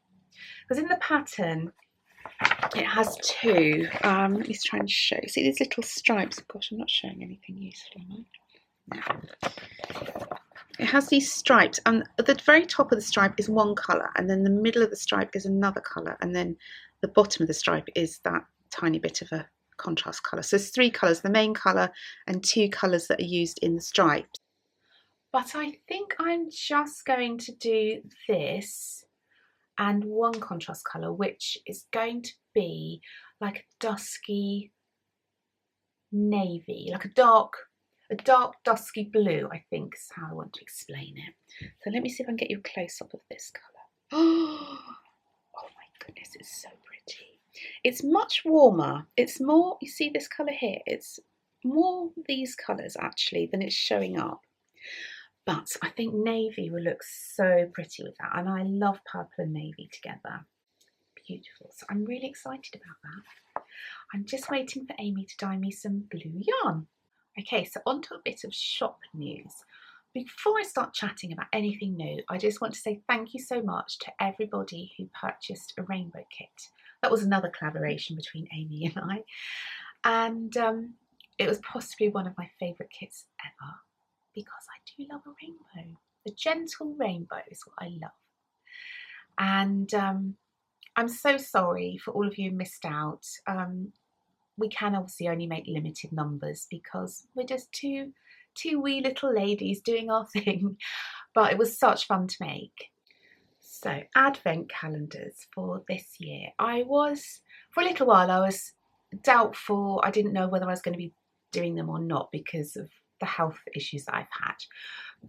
Speaker 1: Because in the pattern, it has two. Let me try and show. See these little stripes? Gosh, I'm not showing anything useful, am I? No. It has these stripes, and at the very top of the stripe is one colour, and then the middle of the stripe is another colour, and then the bottom of the stripe is that tiny bit of a contrast colour. So there's three colours, the main colour and two colours that are used in the stripes. But I think I'm just going to do this and one contrast colour, which is going to be like a dusky navy, like a dark dusky blue, I think is how I want to explain it. So let me see if I can get you a close-up of this colour. Oh my goodness, it's so pretty. It's much warmer. It's more, you see this colour here? It's more these colours actually than it's showing up. But I think navy will look so pretty with that. And I love purple and navy together. Beautiful. So I'm really excited about that. I'm just waiting for Amy to dye me some blue yarn. Okay, so on to a bit of shop news. Before I start chatting about anything new, I just want to say thank you so much to everybody who purchased a rainbow kit. That was another collaboration between Amy and I. And it was possibly one of my favourite kits ever, because I do love a rainbow. The gentle rainbow is what I love. And I'm so sorry for all of you who missed out. We can obviously only make limited numbers because we're just two wee little ladies doing our thing, but it was such fun to make. So advent calendars for this year. For a little while I was doubtful. I didn't know whether I was going to be doing them or not because of the health issues that I've had,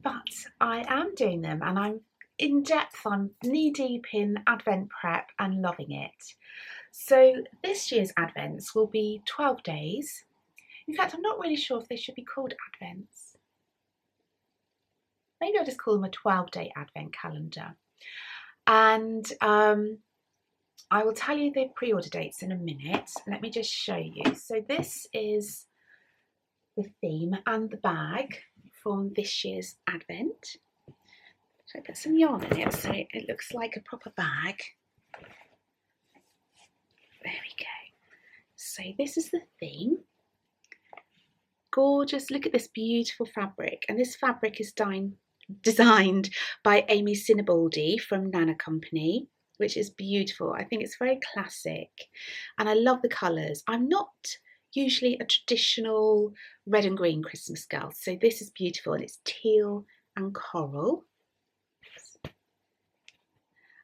Speaker 1: but I am doing them, and I'm in depth. I'm knee deep in advent prep and loving it. So this year's advents will be 12 days. In fact, I'm not really sure if they should be called advents. Maybe I'll just call them a 12-day advent calendar. And I will tell you the pre-order dates in a minute. Let me just show you. So this is the theme and the bag from this year's Advent. So I put some yarn in it so it looks like a proper bag. There we go. So this is the theme. Gorgeous, look at this beautiful fabric, and this fabric is designed by Amy Sinibaldi from Nana Company, which is beautiful. I think it's very classic and I love the colours. I'm not usually a traditional red and green Christmas girl, so this is beautiful, and it's teal and coral.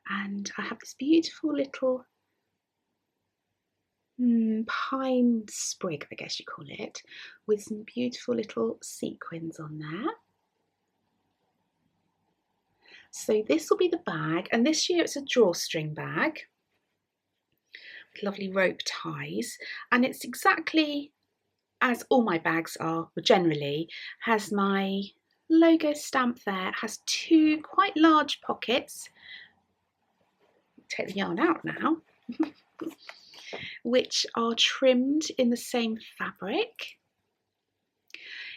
Speaker 1: And I have this beautiful little pine sprig, I guess you call it, with some beautiful little sequins on there. So this will be the bag, and this year it's a drawstring bag with lovely rope ties, and it's exactly as all my bags are, or generally, has my logo stamp there. It has two quite large pockets. Take the yarn out now. Which are trimmed in the same fabric.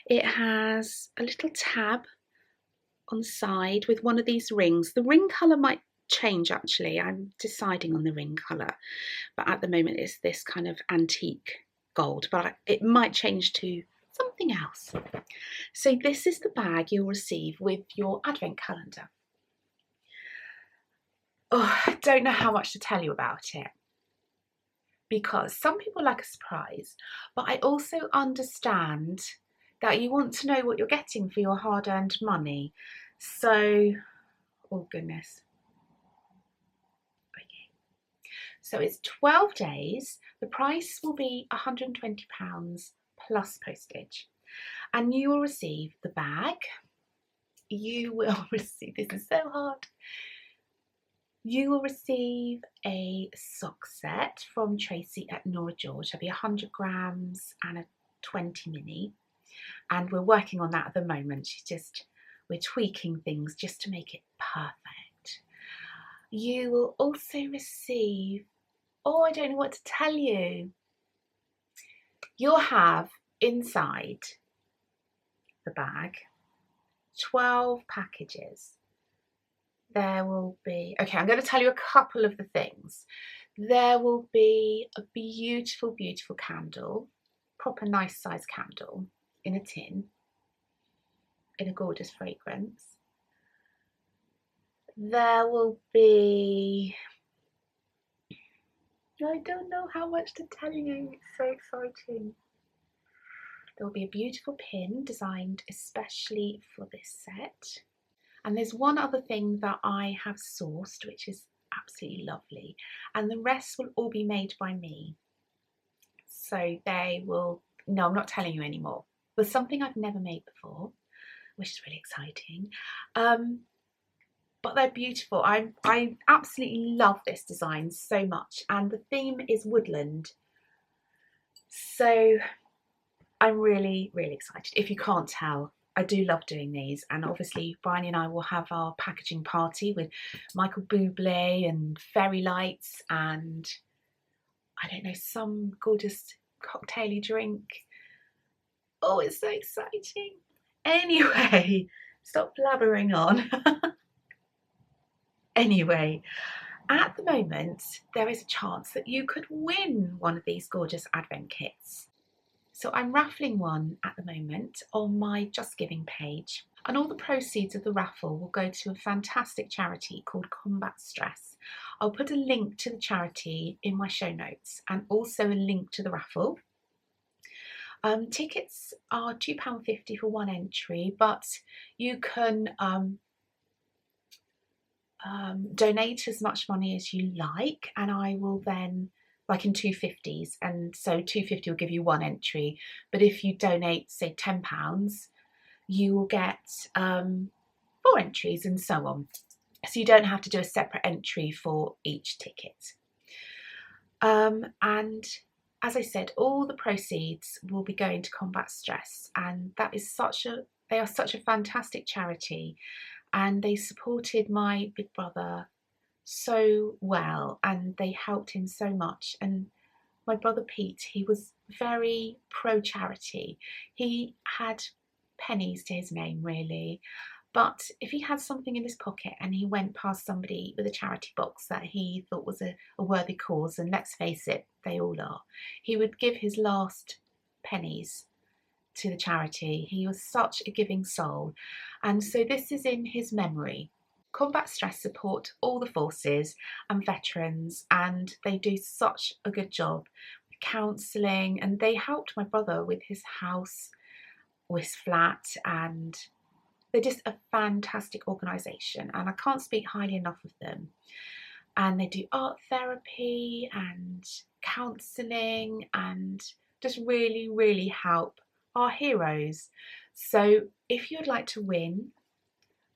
Speaker 1: It has a little tab on the side with one of these rings. The ring colour might change actually, I'm deciding on the ring colour, but at the moment it's this kind of antique gold, but it might change to something else. So this is the bag you'll receive with your Advent calendar. Oh, I don't know how much to tell you about it, because some people like a surprise, but I also understand that you want to know what you're getting for your hard-earned money. So, oh goodness. Okay. So it's 12 days. The price will be £120 plus postage. And you will receive the bag. You will receive, this is so hard. You will receive a sock set from Tracy at Nora George. There'll be 100 grams and a 20 mini. And we're working on that at the moment. We're tweaking things just to make it perfect. You will also receive, oh, I don't know what to tell you. You'll have inside the bag 12 packages. There will be, okay, I'm going to tell you a couple of the things. There will be a beautiful, beautiful candle, proper nice size candle in a tin, in a gorgeous fragrance. There will be, I don't know how much to tell you, it's so exciting. There will be a beautiful pin designed especially for this set. And there's one other thing that I have sourced, which is absolutely lovely, and the rest will all be made by me. So they will, no, I'm not telling you anymore. There's something I've never made before, which is really exciting. But they're beautiful. I absolutely love this design so much, and the theme is woodland. So I'm really, really excited. If you can't tell, I do love doing these, and obviously Bryony and I will have our packaging party with Michael Bublé and fairy lights and I don't know, some gorgeous cocktaily drink. Oh, it's so exciting. Anyway, stop blabbering on. Anyway, at the moment there is a chance that you could win one of these gorgeous Advent kits. So I'm raffling one at the moment on my Just Giving page, and all the proceeds of the raffle will go to a fantastic charity called Combat Stress. I'll put a link to the charity in my show notes and also a link to the raffle. Tickets are £2.50 for one entry, but you can donate as much money as you like, and I will then, like in 250s, and so 250 will give you one entry, but if you donate say £10 you will get 4 entries and so on, so you don't have to do a separate entry for each ticket. And as I said, all the proceeds will be going to Combat Stress, and that is they are such a fantastic charity, and they supported my big brother so well and they helped him so much, and my brother Pete, he was very pro charity. He had pennies to his name really, but if he had something in his pocket and he went past somebody with a charity box that he thought was a worthy cause, and let's face it, they all are, he would give his last pennies to the charity. He was such a giving soul, and so this is in his memory. Combat Stress support all the forces and veterans, and they do such a good job with counselling, and they helped my brother with his house, with his flat, and they're just a fantastic organisation, and I can't speak highly enough of them. And they do art therapy and counselling and just really, really help our heroes. So if you'd like to win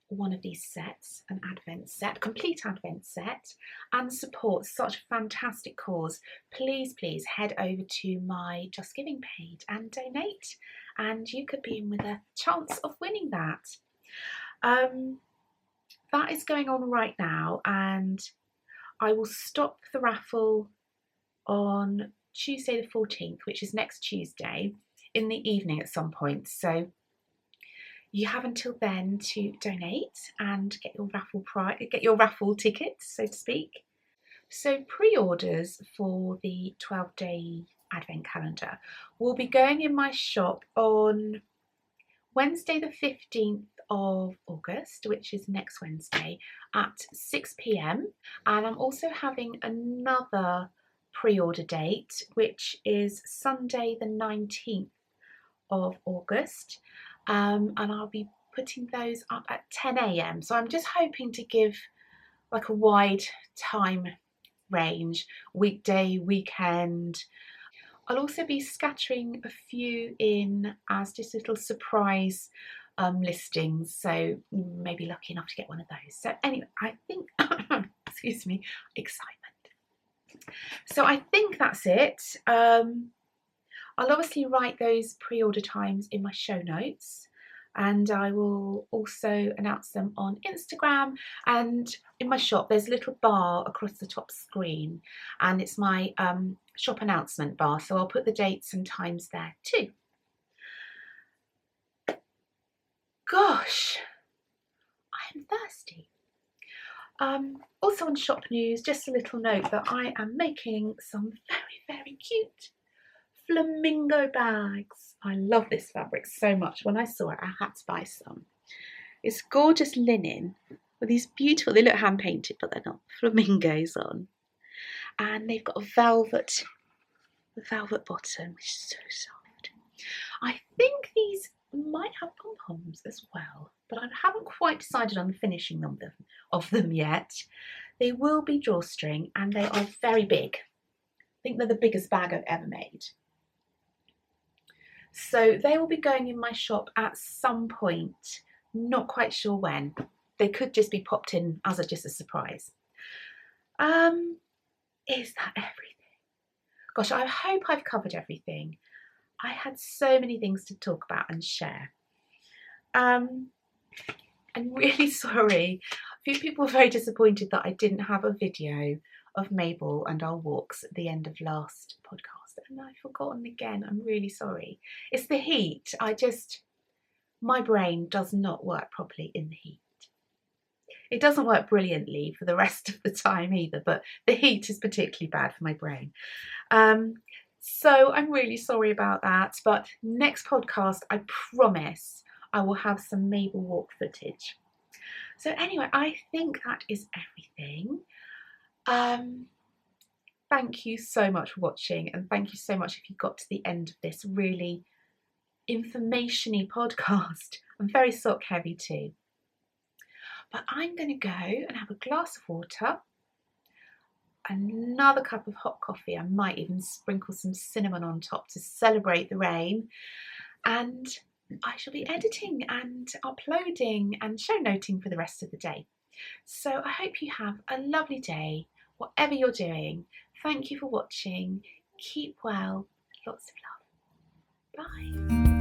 Speaker 1: one of these sets, an advent set, complete advent set, and support such a fantastic cause, please head over to my Just Giving page and donate, and you could be in with a chance of winning that. That is going on right now, and I will stop the raffle on Tuesday the 14th, which is next Tuesday, in the evening at some point. So you have until then to donate and get your raffle tickets, so to speak. So pre-orders for the 12-day advent calendar will be going in my shop on Wednesday the 15th of August, which is next Wednesday at 6 p.m. And I'm also having another pre-order date, which is Sunday the 19th of August. And I'll be putting those up at 10 a.m. So I'm just hoping to give like a wide time range, weekday, weekend. I'll also be scattering a few in as just little surprise listings, so maybe lucky enough to get one of those. So anyway, I think, excuse me, excitement. So I think that's it. I'll obviously write those pre-order times in my show notes, and I will also announce them on Instagram, and in my shop there's a little bar across the top screen, and it's my shop announcement bar, so I'll put the dates and times there too. Gosh, I am thirsty. Also on shop news, just a little note that I am making some very cute Flamingo bags. I love this fabric so much. When I saw it, I had to buy some. It's gorgeous linen with these beautiful, they look hand painted, but they're not, flamingos on. And they've got a velvet bottom, which is so soft. I think these might have pom-poms as well, but I haven't quite decided on the finishing of them yet. They will be drawstring, and they are very big. I think they're the biggest bag I've ever made. So they will be going in my shop at some point, not quite sure when. They could just be popped in as just a surprise. Is that everything? Gosh, I hope I've covered everything. I had so many things to talk about and share. I'm really sorry. A few people were very disappointed that I didn't have a video of Mabel and our walks at the end of last podcast, and I've forgotten again. I'm really sorry. It's the heat. My brain does not work properly in the heat. It doesn't work brilliantly for the rest of the time either, but the heat is particularly bad for my brain. So I'm really sorry about that, but next podcast, I promise I will have some Mabel walk footage. So anyway, I think that is everything. Thank you so much for watching, and thank you so much if you got to the end of this really information-y podcast. I'm very sock heavy too. But I'm going to go and have a glass of water, another cup of hot coffee. I might even sprinkle some cinnamon on top to celebrate the rain, and I shall be editing and uploading and show noting for the rest of the day. So I hope you have a lovely day, whatever you're doing. Thank you for watching. Keep well. Lots of love. Bye.